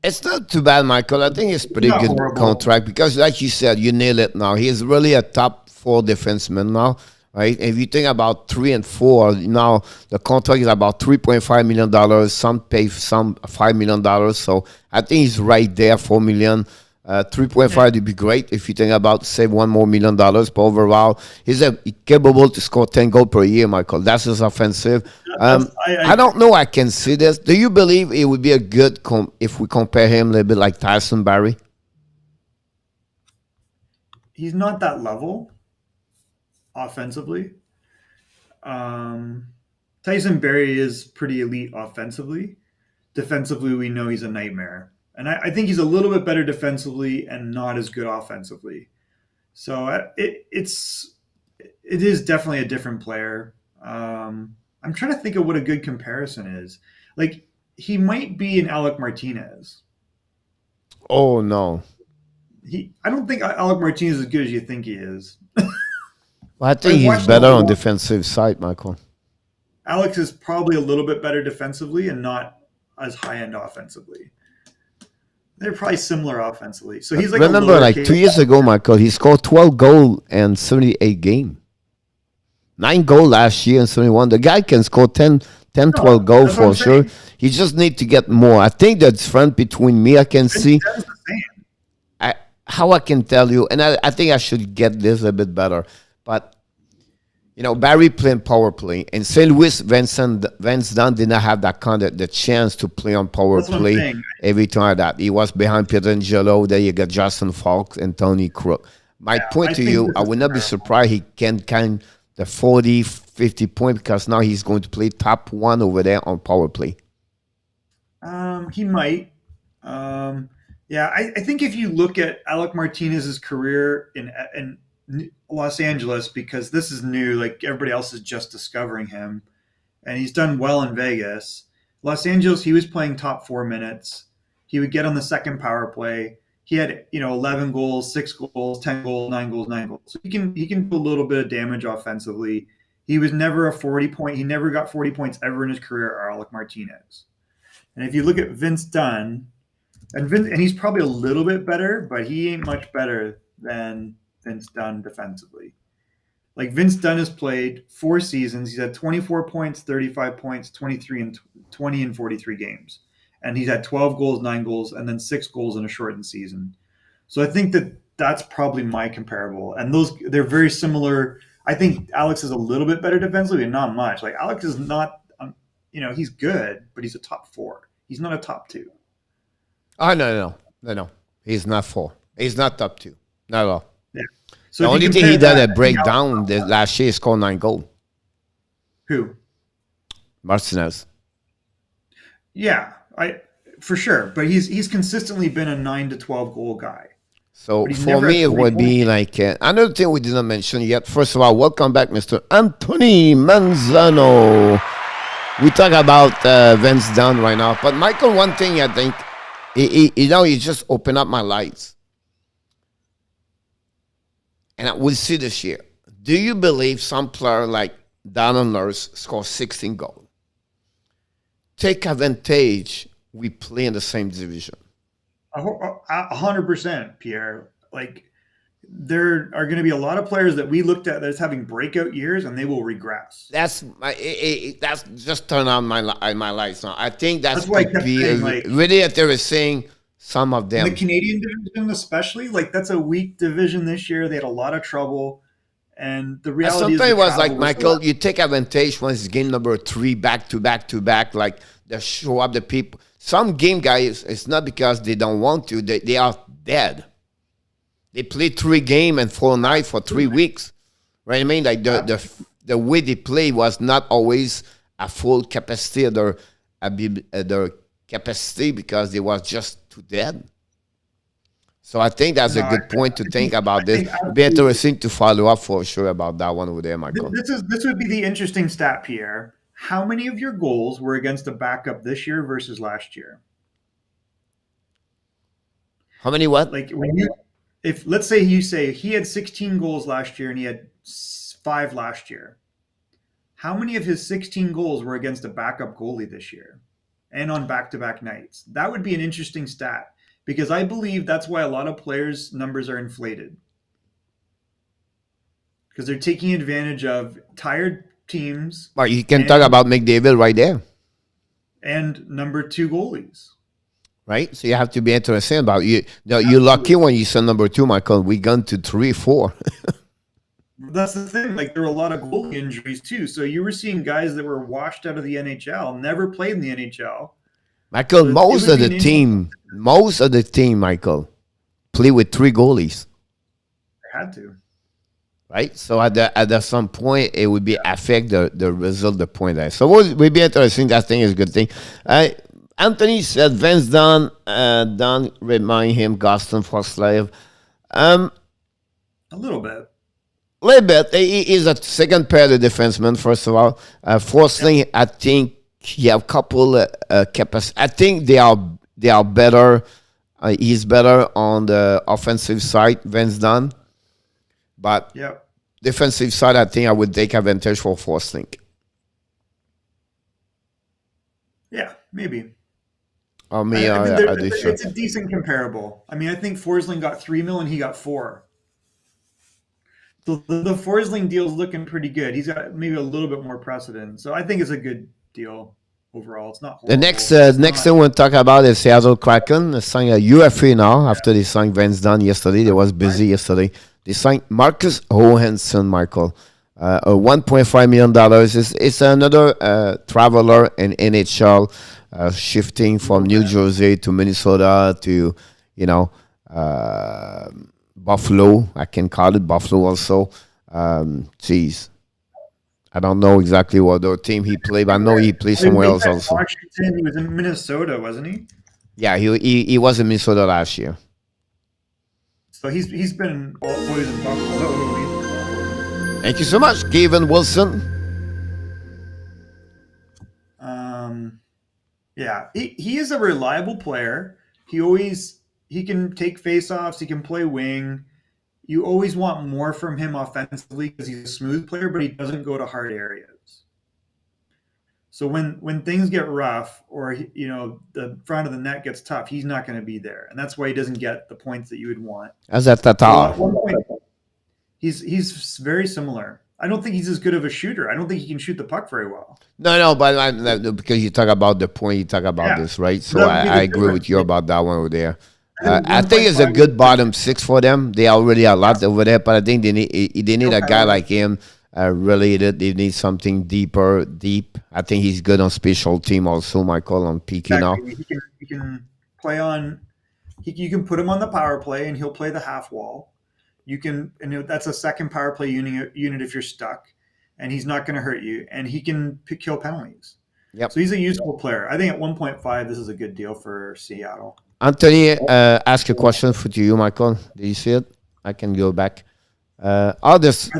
it's not too bad, Michael. I think it's pretty not good horrible. contract because, like you said, you nail it now. He's really a top 4 defenseman now, right? If you think about 3 and 4, now the contract is about $3.5 million. Some pay some $5 million. So I think he's right there, $4 million. 3.5 would be great if you think about save $1 more million. But overall, he's capable to score 10 goals per year, Michael. That's his offensive. I don't know. I can see this. Do you believe it would be a good if we compare him a little bit like Tyson Barrie? He's not that level offensively. Tyson Barrie is pretty elite offensively. Defensively, we know he's a nightmare. And I think he's a little bit better defensively and not as good offensively. So it is definitely a different player. I'm trying to think of what a good comparison is. Like, he might be an Alec Martinez. Oh, no. I don't think Alec Martinez is as good as you think he is. Well, I think he's better on defensive side, Michael. Alex is probably a little bit better defensively and not as high-end offensively. They're probably similar offensively. So he's like remember, like 2 years ago, Michael, he scored 12 goals in 78 games. 9 goals last year in 71. The guy can score 12 goals for sure. He just need to get more. I think the difference between me, I can see. How I can tell you, and I think I should get this a bit better. But, Barrie playing power play. In St. Louis, Vince Dunn did not have that kind of the chance to play on power play every time that. He was behind Pietrangelo. There you got Justin Falk and Tony Crook. My point to you, I would not be surprised he can kind the 40, 50 point because now he's going to play top 1 over there on power play. He might. I think if you look at Alec Martinez's career in Los Angeles, because this is new, like everybody else is just discovering him, and he's done well in Vegas. Los Angeles, he was playing top 4 minutes. He would get on the second power play. He had 11 goals, 6 goals, 10 goals, 9 goals, 9 goals. So he can do a little bit of damage offensively. He was never a 40 point. He never got 40 points ever in his career, Alec Martinez. And if you look at Vince Dunn, and he's probably a little bit better, but he ain't much better than Vince Dunn defensively. Like, Vince Dunn has played 4 seasons. He's had 24 points, 35 points, 23 and 20 and 43 games. And he's had 12 goals, 9 goals, and then 6 goals in a shortened season. So I think that's probably my comparable. And they're very similar. I think Alex is a little bit better defensively, and not much. Like, Alex is not, he's good, but he's a top 4. He's not a top 2. Oh, no. He's not 4. He's not top 2. Not at all. Yeah. So the only thing he did a breakdown last year is score 9 goals. Who? Martinez. Yeah, for sure. But he's consistently been a 9 to 12 goal guy. So for me, it would be like another thing we didn't mention yet. First of all, welcome back, Mr. Anthony Manzano. We talk about Vince Dunn right now, but Michael, one thing I think, he just opened up my lights, and we'll see this year. Do you believe some player like Darnell Nurse score 16 goals? Take advantage. We play in the same division. 100%, Pierre. Like, there are going to be a lot of players that we looked at that's having breakout years, and they will regress. That's just turn on my lights now. I think that's why could be really interesting. Some of them, the Canadian division especially, like, that's a weak division this year. They had a lot of trouble, and the reality sometimes is, was like Michael. You take advantage once it's game number 3, back to back. Like, they show up the people. Some game guys, it's not because they don't want to. They are dead. They play 3 games and 4 nights for 3 weeks. Right? I mean, like the way they play was not always a full capacity of their capacity because they was just too dead. So I think that's a good point to think about this. It'd be interesting to follow up for sure about that one over there, Michael. This would be the interesting stat, Pierre. How many of your goals were against a backup this year versus last year? How many what? Like, if let's say you say he had 16 goals last year and he had 5 last year, how many of his 16 goals were against a backup goalie this year and on back-to-back nights? That would be an interesting stat because I believe that's why a lot of players' numbers are inflated because they're taking advantage of tired teams. But you can talk about McDavid right there. And number 2 goalies. Right? So you have to be interested about you. You're lucky when you said number 2, Michael. We gone to 3, 4. That's the thing. Like there were a lot of goalie injuries too. So you were seeing guys that were washed out of the NHL, never played in the NHL. Michael, So most of the team, Michael, play with 3 goalies. They had to. Right? So at some point, it would be affect the result, the point there. So it would be interesting. That thing is a good thing. Anthony said Vince Dunn, remind him Gaston Forslave. A little bit. A little bit. He is a second pair of defensemen, first of all. Forsling, I think he have a couple capacity. I think they are better. He's better on the offensive side, Vince Dunn. But defensive side, I think I would take advantage for Forsling. Yeah, maybe. It's a decent comparable. I mean, I think Forsling got $3 million, he got 4. So the Forsling deal is looking pretty good. He's got maybe a little bit more precedent. So I think it's a good deal overall. It's not horrible. The next thing we'll talk about is Seattle Kraken. They signed a UFA now after they signed Vince Dunn yesterday. They was busy yesterday. They signed Marcus Johansson, Michael. $1.5 million. It's another traveler in NHL, shifting from New Jersey to Minnesota to, Buffalo. I can call it Buffalo also. I don't know exactly what other team he played, but I know he played somewhere else also. Washington, he was in Minnesota, wasn't he? Yeah, he was in Minnesota last year. So he's been always in Buffalo. Thank you so much, Kevin Wilson. Yeah, he is a reliable player. He can take faceoffs. He can play wing. You always want more from him offensively because he's a smooth player, but he doesn't go to hard areas. So when things get rough or the front of the net gets tough, he's not going to be there, and that's why he doesn't get the points that you would want. As at the top, he's very similar. I don't think he's as good of a shooter. I don't think he can shoot the puck very well. No, but because you talk about the point, you talk about this, right? So I agree with you about that one over there. I think it's a good bottom 6 for them. They already a lot over there, but I think they need a guy like him. Related, they need something deep. I think he's good on special team also, Michael, on PK now. He can play on. You can put him on the power play, and he'll play the half wall. That's a second power play unit if you're stuck, and he's not going to hurt you, and he can kill penalties. Yep. So he's a useful player. I think at 1.5, this is a good deal for Seattle. Anthony, ask a question to you, Michael. Did you see it? I can go back. Others.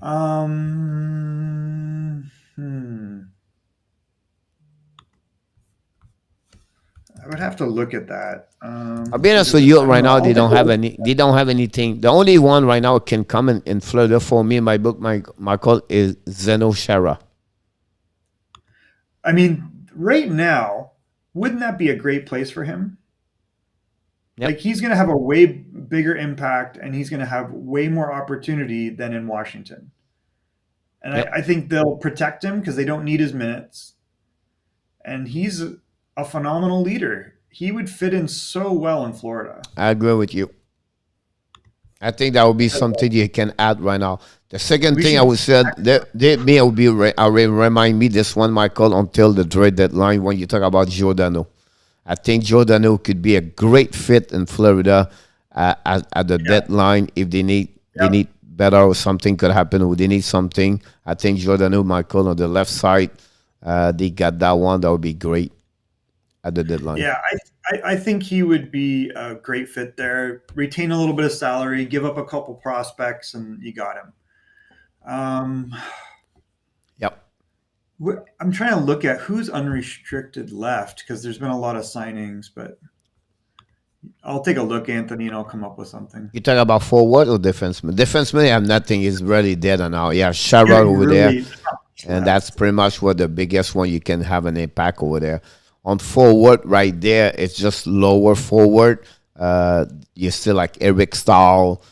I would have to look at that. I'll be honest with you. Right now, they don't have anything. The only one right now can come in Florida for me in my book, Michael, is Zeno Chara. I mean, right now, wouldn't that be a great place for him? Yep. Like he's going to have a way bigger impact, and he's going to have way more opportunity than in Washington. And yep. I think they'll protect him because they don't need his minutes. And he's a phenomenal leader. He would fit in so well in Florida. I agree with you. I think that would be something you can add right now. The second thing I would say, remind me this one, Michael, until the trade deadline when you talk about Giordano. I think Giordano could be a great fit in Florida at the deadline if they need better or something could happen or they need something. I think Giordano, Michael, on the left side, they got that one. That would be great at the deadline. Yeah, I think he would be a great fit there. Retain a little bit of salary, give up a couple prospects, and you got him. Yep. I'm trying to look at who's unrestricted left because there's been a lot of signings, but I'll take a look, Anthony, and I'll come up with something. You talk about forward or defenseman? Defenseman, they have nothing. He's really dead on now. Yeah, Sherrod Yeah, over there. really. And that's pretty much what the biggest one you can have an impact over there. On forward, right there, it's just lower forward. You still like Eric Stahl.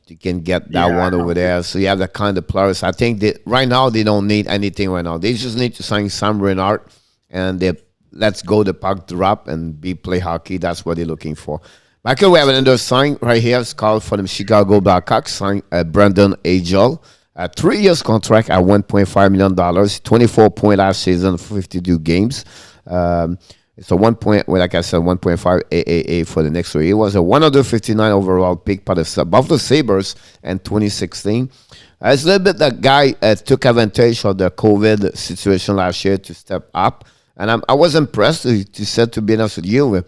You can get that one over there. So you have the kind of players. I think that right now they don't need anything right now. They just need to sign Sam Reinhart and they let's go the puck drop and play hockey. That's what they're looking for. Michael, we have another sign right here. It's called for the Chicago Blackhawks. Sign Brandon Agel. A 3 years contract at $1.5 million, 24 points last season, 52 games. It's a 1 point, well, like I said, 1.5 AAA for the next year. It was a 159 overall pick by the Buffalo Sabres in 2016. It's a little bit that guy took advantage of the COVID situation last year to step up. And I was impressed, to be honest with you.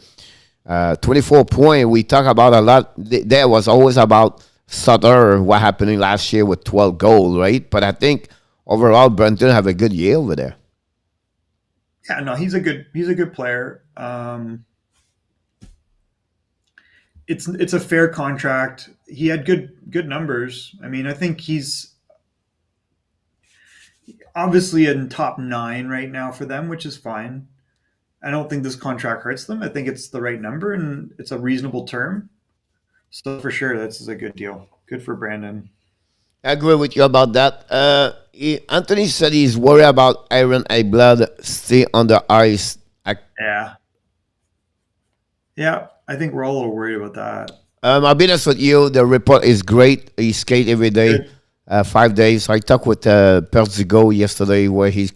24 points, we talk about a lot. There was always about Sutter, what happened last year with 12 goals, right? But I think overall, Brenton have a good year over there. Yeah, no, he's a good player. It's a fair contract. He had good numbers. I mean, I think he's obviously in top 9 right now for them, which is fine. I don't think this contract hurts them. I think it's the right number and it's a reasonable term. So for sure, this is a good deal. Good for Brandon. I agree with you about that. Anthony said he's worried about Aaron Ekblad stay on the ice. Yeah, I think we're all a little worried about that. I'll be honest with you. The report is great. He skate every day, 5 days. I talked with Perzigo yesterday where he's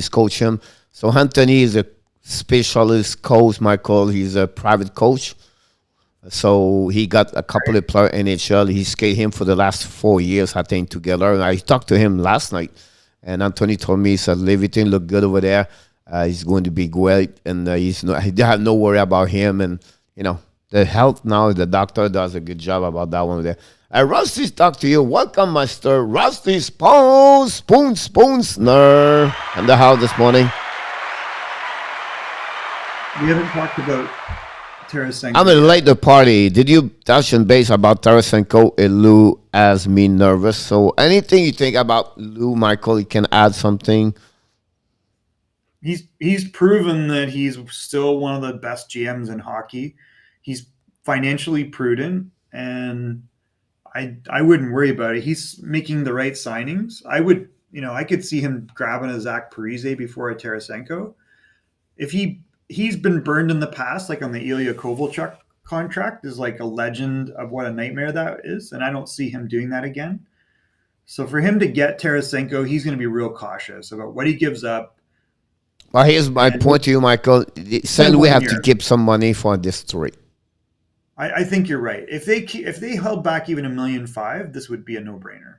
coaching. So Anthony is a specialist coach, Michael. He's a private coach. So he got a couple of players in NHL. He skated him for the last 4 years, I think, together. And I talked to him last night, and Anthony told me, he said, everything look good over there. He's going to be great, and he have no worry about him. And, the health now, the doctor does a good job about that one there. Rusty, talk to you. Welcome, Master Rusty Spoonsner in the house this morning. We haven't talked about Tarasenko. I'm late the party. Did you touch on base about Tarasenko? Lou has me nervous. So anything you think about Lou, Michael, you can add something? He's proven that he's still one of the best GMs in hockey. He's financially prudent, and I wouldn't worry about it. He's making the right signings. I could see him grabbing a Zach Parise before a Tarasenko. If he's been burned in the past, like on the Ilya Kovalchuk contract, is like a legend of what a nightmare that is, and I don't see him doing that again. So for him to get Tarasenko, he's going to be real cautious about what he gives up. Well, here's my point to you, Michael. Said we have to keep some money for this trade. I think you're right. If they held back even $1.5 million, this would be a no-brainer.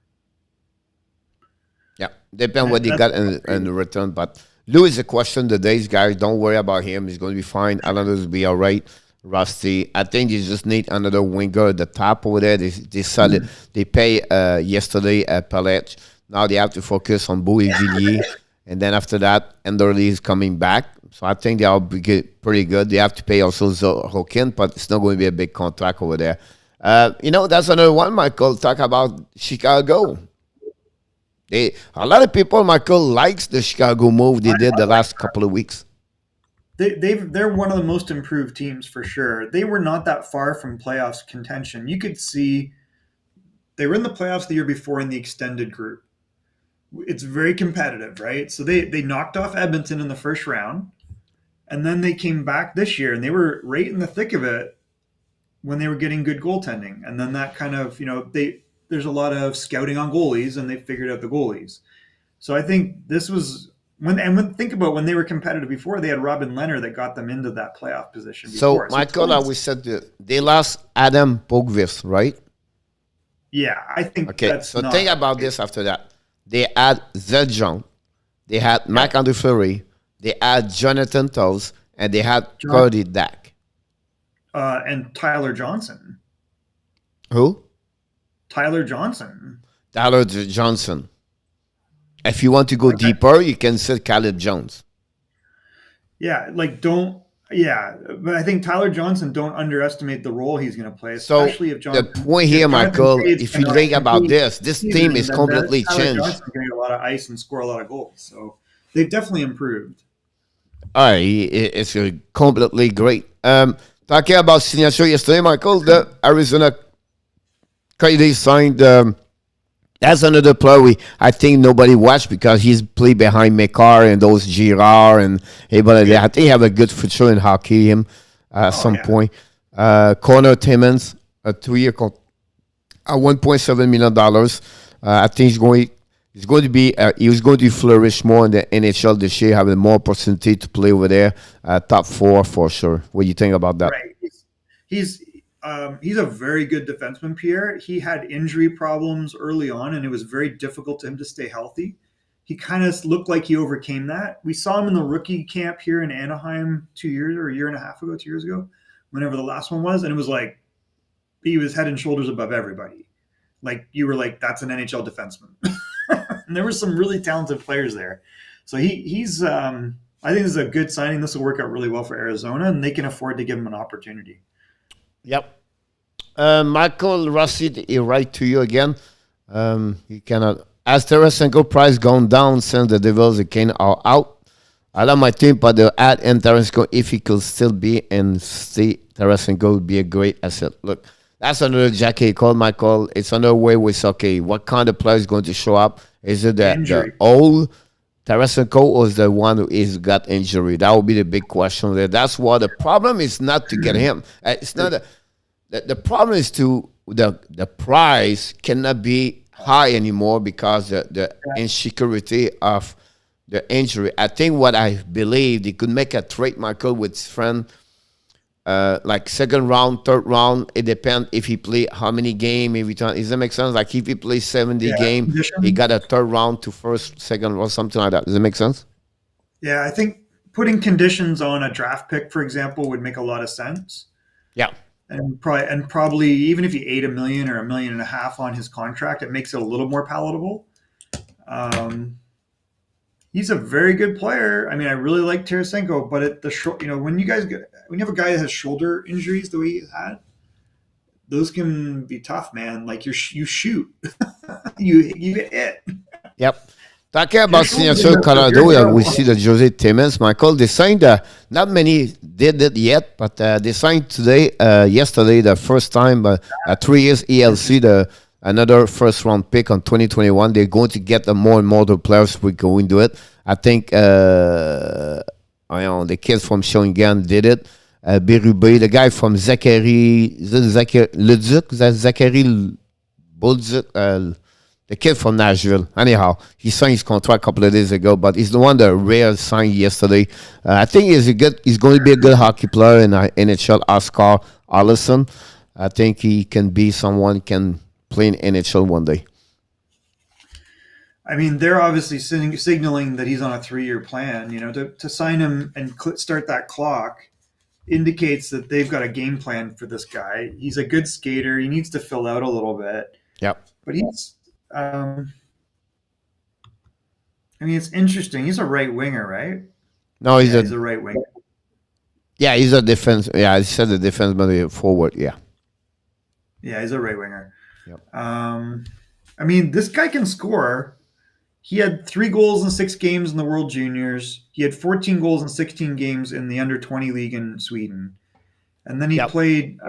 Yeah, depends what you got in return. But Lou is a question today, guys. Don't worry about him. He's going to be fine. Islanders will be all right. Rusty, I think you just need another winger at the top over there. They sell it. They pay yesterday at PELECH. Now they have to focus on Boisvilliers. And then after that, Enderley is coming back. So I think they'll be pretty good. They have to pay also Zohokin, but it's not going to be a big contract over there. That's another one, Michael. Talk about Chicago. A lot of people, Michael, likes the Chicago move they did the last couple of weeks. They're one of the most improved teams for sure. They were not that far from playoffs contention. You could see they were in the playoffs the year before in the extended group. It's very competitive, right? So they knocked off Edmonton in the first round, and then they came back this year, and they were right in the thick of it when they were getting good goaltending. And then that kind of, there's a lot of scouting on goalies, and they figured out the goalies. So I think this was think about when they were competitive before, they had Robin Leonard that got them into that playoff position before. So Michael, we said they lost Adam Pogvis, right? Yeah, I think that's so think about this after that. They had Zed John, they had Marc-Andre Fleury, they had Jonathan Toews, and they had Cody Dak. And Tyler Johnson. Who? Tyler Johnson. Tyler Johnson. If you want to go deeper, you can sit Caleb Jones. Yeah, but I think Tyler Johnson, don't underestimate the role he's going to play, So especially if Jonathan. the point here, Michael, if you think about this team is completely Tyler changed. Johnson's going to get a lot of ice and score a lot of goals. So they've definitely improved. All right, it's completely great. Talking about signature yesterday, Michael, the Arizona Coyotes signed. That's another player I think nobody watched because he's played behind McCarr and those Girard and everybody. I think he have a good future in hockey. Him at some point. Connor Timmins, a 2-year contract at $1.7 million. I think he was going to flourish more in the NHL this year, having more opportunity to play over there. Top 4 for sure. What do you think about that? Right. He's a very good defenseman, Pierre. He had injury problems early on, and it was very difficult to him to stay healthy. He kind of looked like he overcame that. We saw him in the rookie camp here in Anaheim 2 years or a year and a half ago, 2 years ago, whenever the last one was, and it was like he was head and shoulders above everybody. Like you were like, that's an NHL defenseman. And there were some really talented players there. So he's I think this is a good signing. This will work out really well for Arizona, and they can afford to give him an opportunity. Yep. Michael Rossi, he write to you again. He cannot. As Tarasenko price gone down since the Devils again are out. I love my team, but the add in Tarasenko if he could still be and stay. Tarasenko would be a great asset. Look, that's another jacket call, Michael. It's another way we say, okay, what kind of player is going to show up? Is it the old Tarasenko or is the one who is got injury? That would be the big question there. That's why the problem is not to get him. It's not the problem is to the price cannot be high anymore because the insecurity of the injury. I think what I believe they could make a trade, Michael, with his friend, like second round, third round. It depends if he play how many game every time. Does that make sense? Like if he plays 70 game, he got a third round to first, second, or something like that. Does that make sense? Yeah, I think putting conditions on a draft pick, for example, would make a lot of sense. Yeah. And probably even if he ate $1 million or $1.5 million on his contract, it makes it a little more palatable. He's a very good player. I mean, I really like Tarasenko, but at the short, when you have a guy that has shoulder injuries the way he had, those can be tough, man. Like you shoot, you hit. Yep. Talking about signature Colorado, we see the Jose Timmins, Michael. They signed, not many did it yet, but they signed yesterday, the first time, a 3 years ELC, another first round pick on 2021. They're going to get more and more players we go into it. I think the kids from Shawinigan did it. Berube, the guy from Zachary Bolduc, the kid from Nashville. Anyhow, he signed his contract a couple of days ago, but he's the one that Rare signed yesterday. I think he's going to be a good hockey player in NHL. Oscar Allison. I think he can be someone can play in NHL one day. I mean, they're obviously signaling that he's on a 3-year plan. To sign him and start that clock indicates that they've got a game plan for this guy. He's a good skater. He needs to fill out a little bit. Yep. But he's, it's interesting. He's a right winger, right? No, he's a right winger. Yeah, he's a defense. Yeah, I said the defense, but forward. Yeah. Yeah, he's a right winger. Yep. This guy can score. He had 3 goals in 6 games in the World Juniors. He had 14 goals in 16 games in the under 20 league in Sweden. And then he played,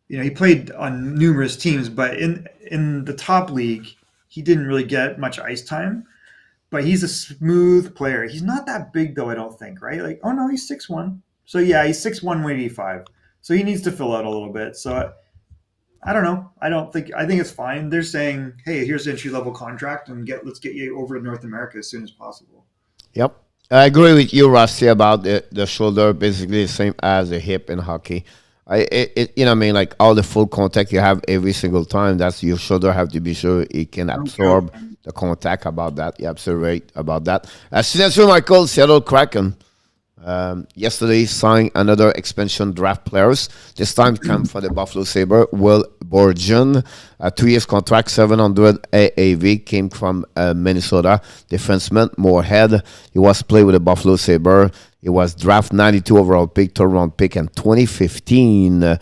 he played on numerous teams, but in the top league, he didn't really get much ice time. But he's a smooth player. He's not that big, though, I don't think, right? Like, oh, no, he's 6'1". So, yeah, he's 6'1", 185. So he needs to fill out a little bit. So I don't know. I think it's fine. They're saying, hey, here's an entry-level contract and let's get you over to North America as soon as possible. Yep. I agree with you, Rusty, about the shoulder, basically the same as the hip in hockey. Like all the full contact you have every single time, that's your shoulder have to be sure it can absorb the contact about that. You're absolutely right about that. Signature Michael, Seattle Kraken. Yesterday signed another expansion draft players. This time come from the Buffalo Sabre. Will Borgen, a 2 years contract, 700 AAV, came from Minnesota. Defenseman Moorhead. He was played with the Buffalo Sabre. He was draft 92 overall pick, third round pick in 2015.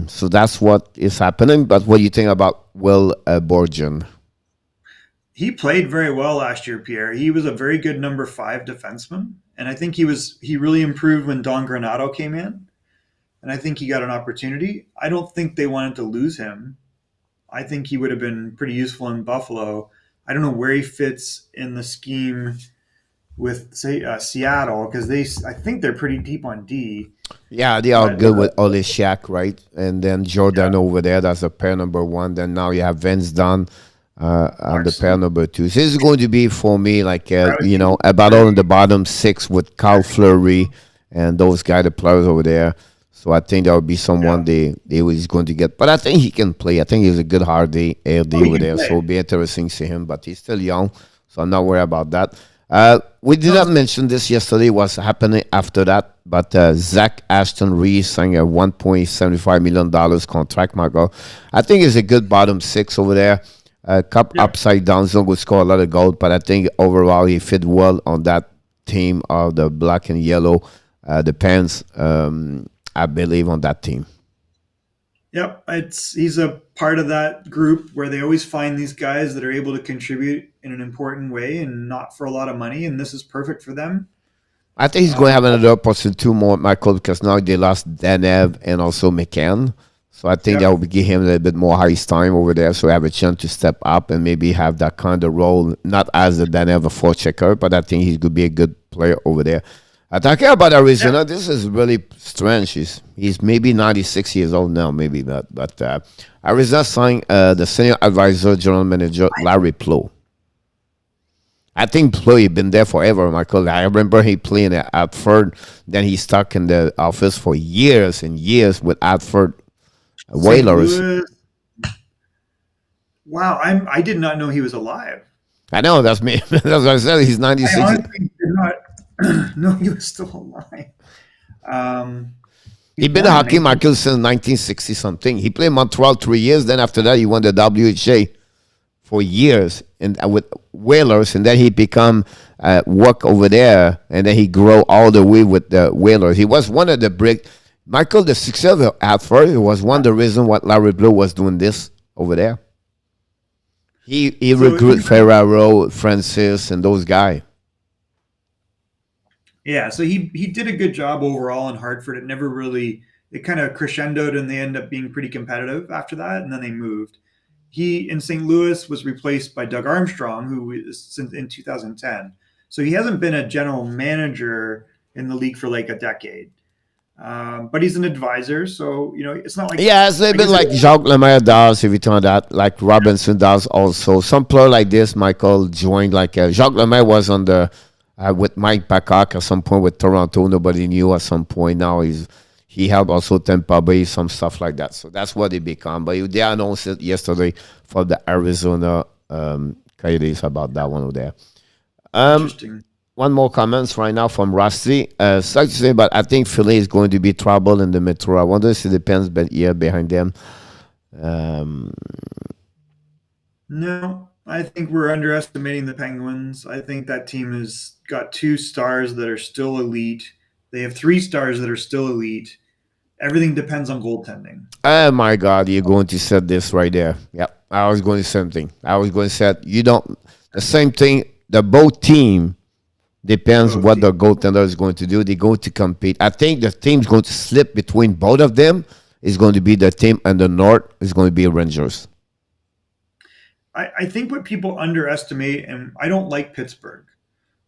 So that's what is happening. But what do you think about Will Borgen? He played very well last year, Pierre. He was a very good number 5 defenseman, and I think he really improved when Don Granato came in, and I think he got an opportunity. I don't think they wanted to lose him. I think he would have been pretty useful in Buffalo. I don't know where he fits in the scheme with, say, Seattle, because I think they're pretty deep on D. Yeah, they are good with Ole Shack, right? And then Jordan over there, that's a pair number 1. Then now you have Vince Dunn on the pair number 2. So this is going to be for me like a battle in the bottom 6 with Carl Fleury and those guys, the players over there. So I think that would be someone they was going to get. But I think he can play. I think he's a good hardy AD over there. So it'll be interesting to see him. But he's still young, so I'm not worried about that. We did not mention this yesterday. What's happening after that? But Zach Ashton Reese signed a $1.75 million contract, Michael. I think it's a good bottom 6 over there. Cup upside down, he's not going to score a lot of goals, but I think overall he fit well on that team of the black and yellow, the pants, I believe, on that team. Yep, he's a part of that group where they always find these guys that are able to contribute in an important way and not for a lot of money, and this is perfect for them. I think he's going to have another opportunity, 2 more, Michael, because now they lost Danev and also McCann. So I think that will give him a little bit more ice time over there, so have a chance to step up and maybe have that kind of role, not as the Danev forechecker, but I think he's going to be a good player over there. Talking about Arizona, this is really strange. He's maybe 96 years old now, maybe not. But Arizona signed the senior advisor, general manager, Larry Plow. I think Plow has been there forever, Michael. I remember he playing at Hartford. Then he stuck in the office for years and years with Hartford Whalers. Wow, I did not know he was alive. I know, that's me. That's what I said. He's 96. I honestly did not know he was still alive. He's been a hockey Michael since 1960 something. He played Montreal 3 years. Then after that, he won the WHA for years and with Whalers, and then he become work over there, and then he grow all the way with the Whalers. He was one of the Michael, the success of Hartford was one of the reasons why Larry Blue was doing this over there. He recruited Ferraro, Francis, and those guys. Yeah, so he did a good job overall in Hartford. It kind of crescendoed, and they ended up being pretty competitive after that, and then they moved. He, in St. Louis, was replaced by Doug Armstrong, who was in 2010. So he hasn't been a general manager in the league for like a decade. But he's an advisor, so it's not like it's a little bit like Jacques Lemaire does, if you turn that, like Robinson does also. Some player like this, Michael, joined like Jacques Lemaire was on the with Mike Babcock at some point with Toronto. Nobody knew at some point. Now he helped also Tampa Bay, some stuff like that. So that's what he become. But they announced it yesterday for the Arizona Coyotes about that one over there. Interesting. One more comments right now from Rusty. Sorry to say, but I think Philly is going to be trouble in the Metro. I wonder if it depends, but behind them. No, I think we're underestimating the Penguins. I think that team has got 2 stars that are still elite. They have 3 stars that are still elite. Everything depends on goaltending. Oh my God, you're going to say this right there. Yep, I was going to say something. I was going to say the same thing. The both team depends what the goaltender is going to do. They're going to compete. I think the team's going to slip between both of them. Is going to be the team, and the North is going to be Rangers. I think what people underestimate, and I don't like Pittsburgh.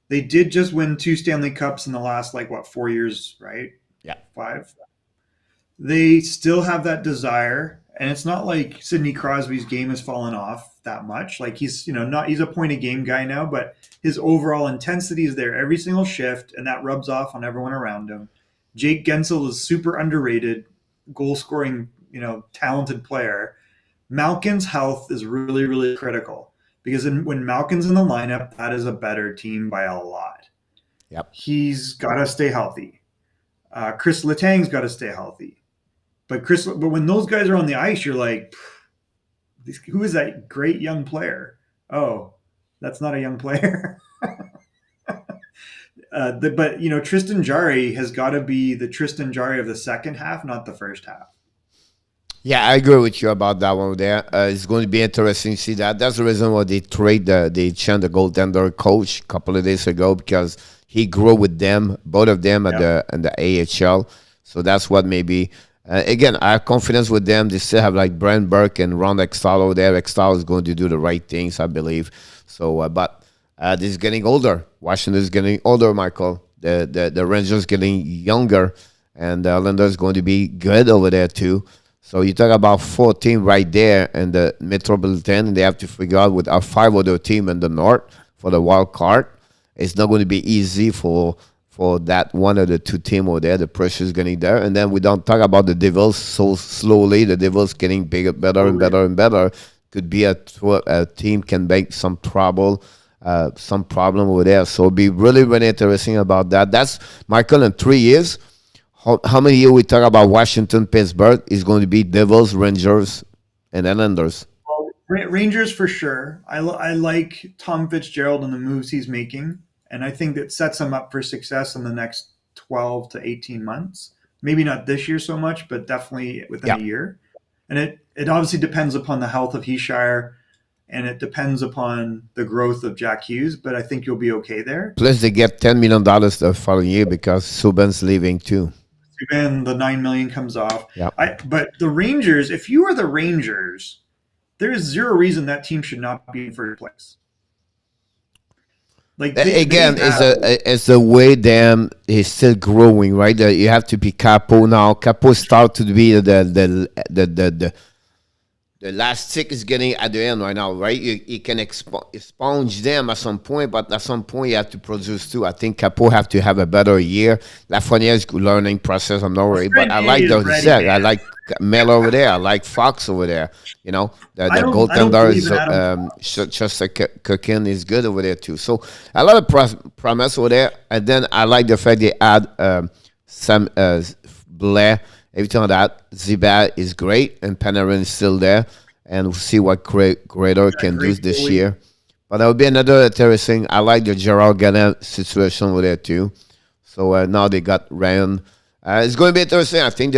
They did just win 2 Stanley Cups in the last 4 years, right? Yeah, 5. They still have that desire, and it's not like Sidney Crosby's game has fallen off that much. Like he's a point a game guy now, but his overall intensity is there every single shift, and that rubs off on everyone around him. Jake Gensel is super underrated, goal scoring, talented player. Malkin's health is really, really critical because when Malkin's in the lineup, that is a better team by a lot. Yep. He's got to stay healthy. Chris Letang's got to stay healthy. But when those guys are on the ice, you're like, who is that great young player? Oh, that's not a young player. But Tristan Jarry has got to be the Tristan Jarry of the second half, not the first half. Yeah, I agree with you about that one there. It's going to be interesting to see that. That's the reason why they changed the goaltender coach a couple of days ago, because he grew with them, both of them at the AHL. So that's what maybe. Again, I have confidence with them. They still have like Brent Burke and Ron Extalo there. Extalo is going to do the right things, I believe. So, but this is getting older. Washington is getting older, Michael. The Rangers getting younger, and the Islanders is going to be good over there too. So you talk about 4 teams right there in the Metropolitan, and they have to figure out with our 5 other team in the North for the wild card. It's not going to be easy for that one of the 2 teams over there. The pressure is getting there. And then we don't talk about the Devils so slowly. The Devils getting bigger, better and better and better. Could be a team can make some trouble, some problem over there. So it'll be really, really interesting about that. That's, Michael, in 3 years. How many years we talk about Washington, Pittsburgh is going to be Devils, Rangers, and Islanders? Well, Rangers for sure. I like Tom Fitzgerald and the moves he's making, and I think that sets him up for success in the next 12 to 18 months. Maybe not this year so much, but definitely within a year. And it obviously depends upon the health of Heeshire, and it depends upon the growth of Jack Hughes, but I think you'll be okay there. Plus, they get $10 million the following year because Subban's leaving too. Then the $9 million comes off. Yep. But the Rangers, if you are the Rangers, there is zero reason that team should not be in first place. Like it's the way them is still growing, right? You have to be Capo now. Capo start to be the last tick is getting at the end right now, right? You can expunge them at some point, but at some point you have to produce too. I think Capo have to have a better year. Lafreniere's learning process. I'm not worried, but I like I like Mel over there. I like Fox over there. The goaltender is Chester Cookin is good over there too. So a lot of promise over there. And then I like the fact they add Sam Blair. Everything like that, Ziba is great, and Panarin is still there, and we'll see what Greater can do this year. But that would be another interesting. I like the Gerald Gallant situation over there too. So now they got Ryan. It's going to be interesting. I think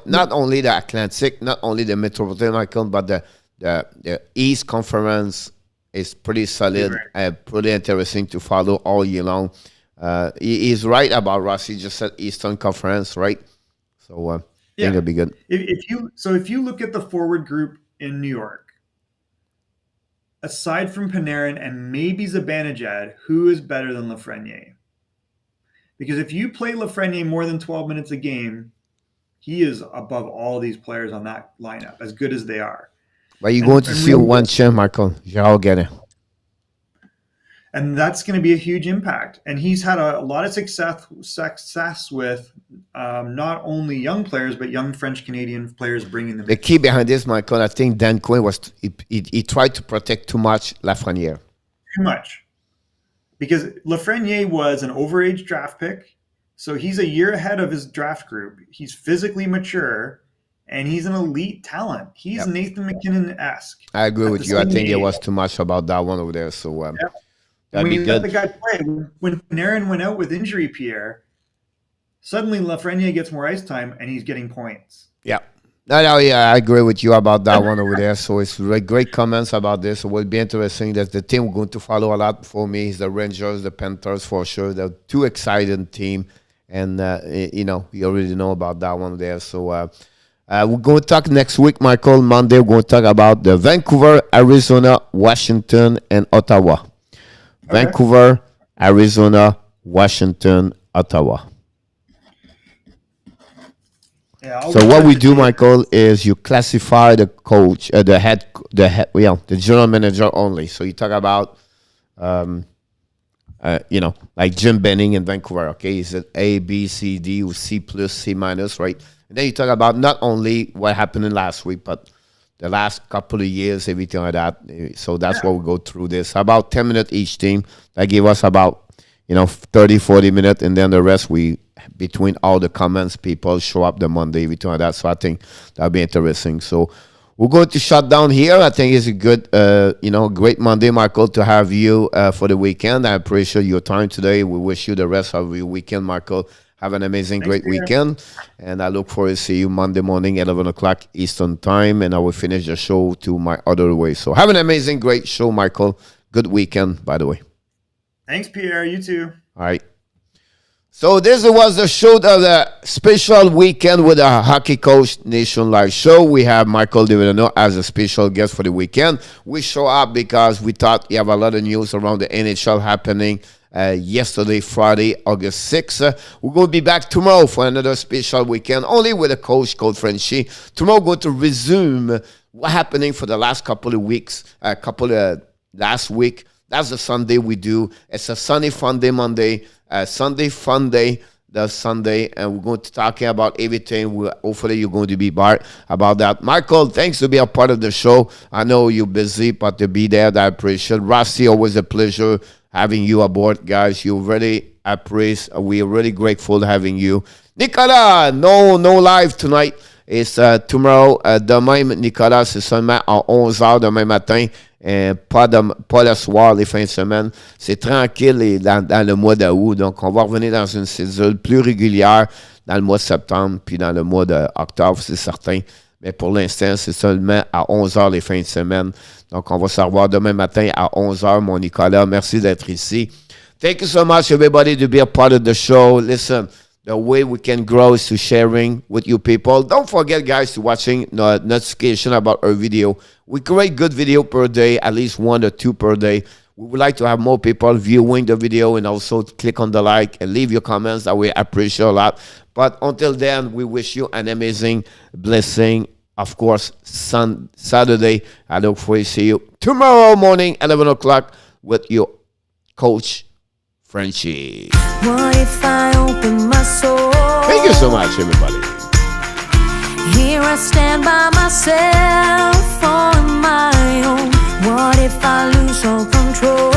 not only the Atlantic, not only the Metropolitan Icon, but the East Conference is pretty solid and pretty interesting to follow all year long. He's right about Rossi. Just said Eastern Conference, right? So I think it'll be good. If you look at the forward group in New York, aside from Panarin and maybe Zibanejad, who is better than Lafreniere? Because if you play Lafreniere more than 12 minutes a game, he is above all these players on that lineup, as good as they are. But you're going to see one champ, Michael. Gerald Gallant. And that's going to be a huge impact. And he's had a lot of success with not only young players, but young French-Canadian players bringing them. The key behind this, Michael, I think Dan Quinn was he tried to protect too much Lafreniere. Too much. Because Lafreniere was an overage draft pick. So he's a year ahead of his draft group. He's physically mature, and he's an elite talent. He's Nathan McKinnon-esque. I agree with you. I think there was too much about that one over there. So that'd be good. The guy play. When Panarin went out with injury, Pierre, suddenly Lafreniere gets more ice time, and he's getting points. Yeah. I agree with you about that one over there. So it's great comments about this. It will be interesting. That the team we're going to follow a lot for me is the Rangers, the Panthers for sure. They're two exciting team, and you already know about that one there. So we're going to talk next week, Michael. Monday we're going to talk about the Vancouver, Arizona, Washington, and Ottawa. Okay. Vancouver, Arizona, Washington, Ottawa. So what we do, Michael, is you classify the coach, the general manager only. So you talk about, like Jim Benning in Vancouver. Okay, he's an A, B, C, D, or C plus, C minus, right? And then you talk about not only what happened in last week, but the last couple of years, everything like that. So that's what we go through this. About 10 minutes each team. That gave us about, 30, 40 minutes, and then the rest between all the comments, people show up the Monday, between that. So I think that'll be interesting. So we're going to shut down here. I think it's a good, great Monday, Michael, to have you for the weekend. I appreciate your time today. We wish you the rest of your weekend, Michael. Have an amazing, great weekend. And I look forward to see you Monday morning, 11 o'clock Eastern time. And I will finish the show to my other way. So have an amazing, great show, Michael. Good weekend, by the way. Thanks, Pierre. You too. All right. So this was the show of the special weekend with the Hockey Coach Nation Live show. We have Michael Devallano as a special guest for the weekend. We show up because we thought you have a lot of news around the NHL happening yesterday, Friday, August 6th. We're going to be back tomorrow for another special weekend, only with a coach called Frenchy. Tomorrow, we're going to resume what happening for the last couple of weeks, last week. That's the Sunday we do. It's a Sunday Fun Day Monday, Sunday Fun Day the Sunday, and we're going to talk about everything. Hopefully you're going to be part about that. Michael, thanks to be a part of the show. I know you're busy, but to be there, I appreciate it. Rusty, always a pleasure having you aboard, guys. You really appreciate. We are really grateful having you. Nicolas, no live tonight. It's tomorrow. Demain, Nicolas, c'est seulement à 11h demain matin. Pas le soir, les fins de semaine. C'est tranquille dans le mois d'août. Donc, on va revenir dans une cédule plus régulière dans le mois de septembre puis dans le mois d'octobre, c'est certain. Mais pour l'instant, c'est seulement à 11h les fins de semaine. Donc, on va se revoir demain matin à 11h, mon Nicolas. Merci d'être ici. Thank you so much, everybody, to be a part of the show. Listen, the way we can grow is to sharing with you people. Don't forget, guys, to watching the notification about our video. We create good video per day, at least 1 or 2 per day. We would like to have more people viewing the video, and also click on the like and leave your comments. That we appreciate a lot. But until then, we wish you an amazing blessing. Of course, Saturday. I look forward to see you tomorrow morning, 11 o'clock, with your coach, Frenchy. What if I open my soul? Thank you so much, everybody. Here I stand by myself on my own. What if I lose all control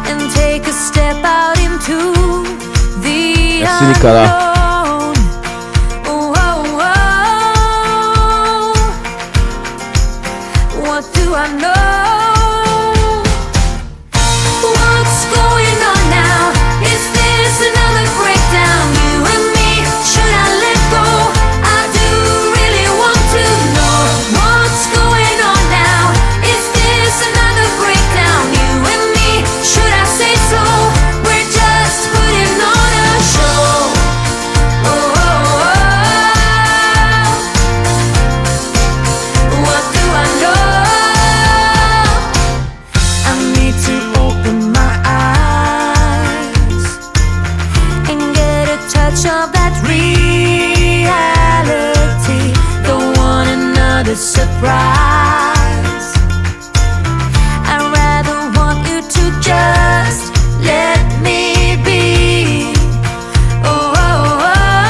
and take a step out into the Merci, Nicolas. unknown? Oh, oh, oh. What do I know? What's going on now? Is this another breakdown? You and me, should I let go? I do really want to know what's going on now. Is this another breakdown? You and me, should I say so? We're just putting on a show. Oh, oh, oh. What do I know? I need to open my eyes and get a touch of that reality. Don't want another surprise. I'd rather want you to just let me be. Oh, oh, oh.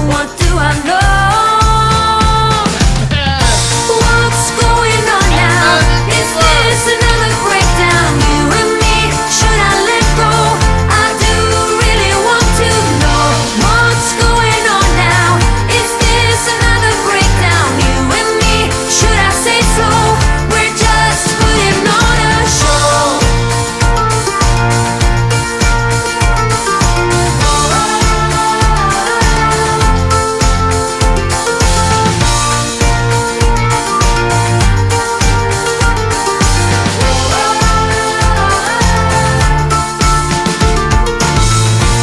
What do I know? What's going on now? Is this another breakdown? You and me, should I let go? I do really want to know what's going on now. Is this another breakdown? You and me, should I say so? We're just putting on a show.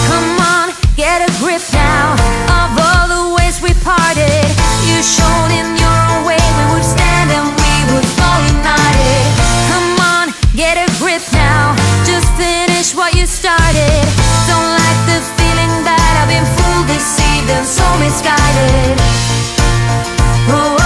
Come on, get a grip now of all the ways we parted. You showed in your own way we would stand and we would fall united. Come on, get a grip now. Just finish what you started. Don't like the feeling that I've been fooled, deceived, and so misguided. Oh,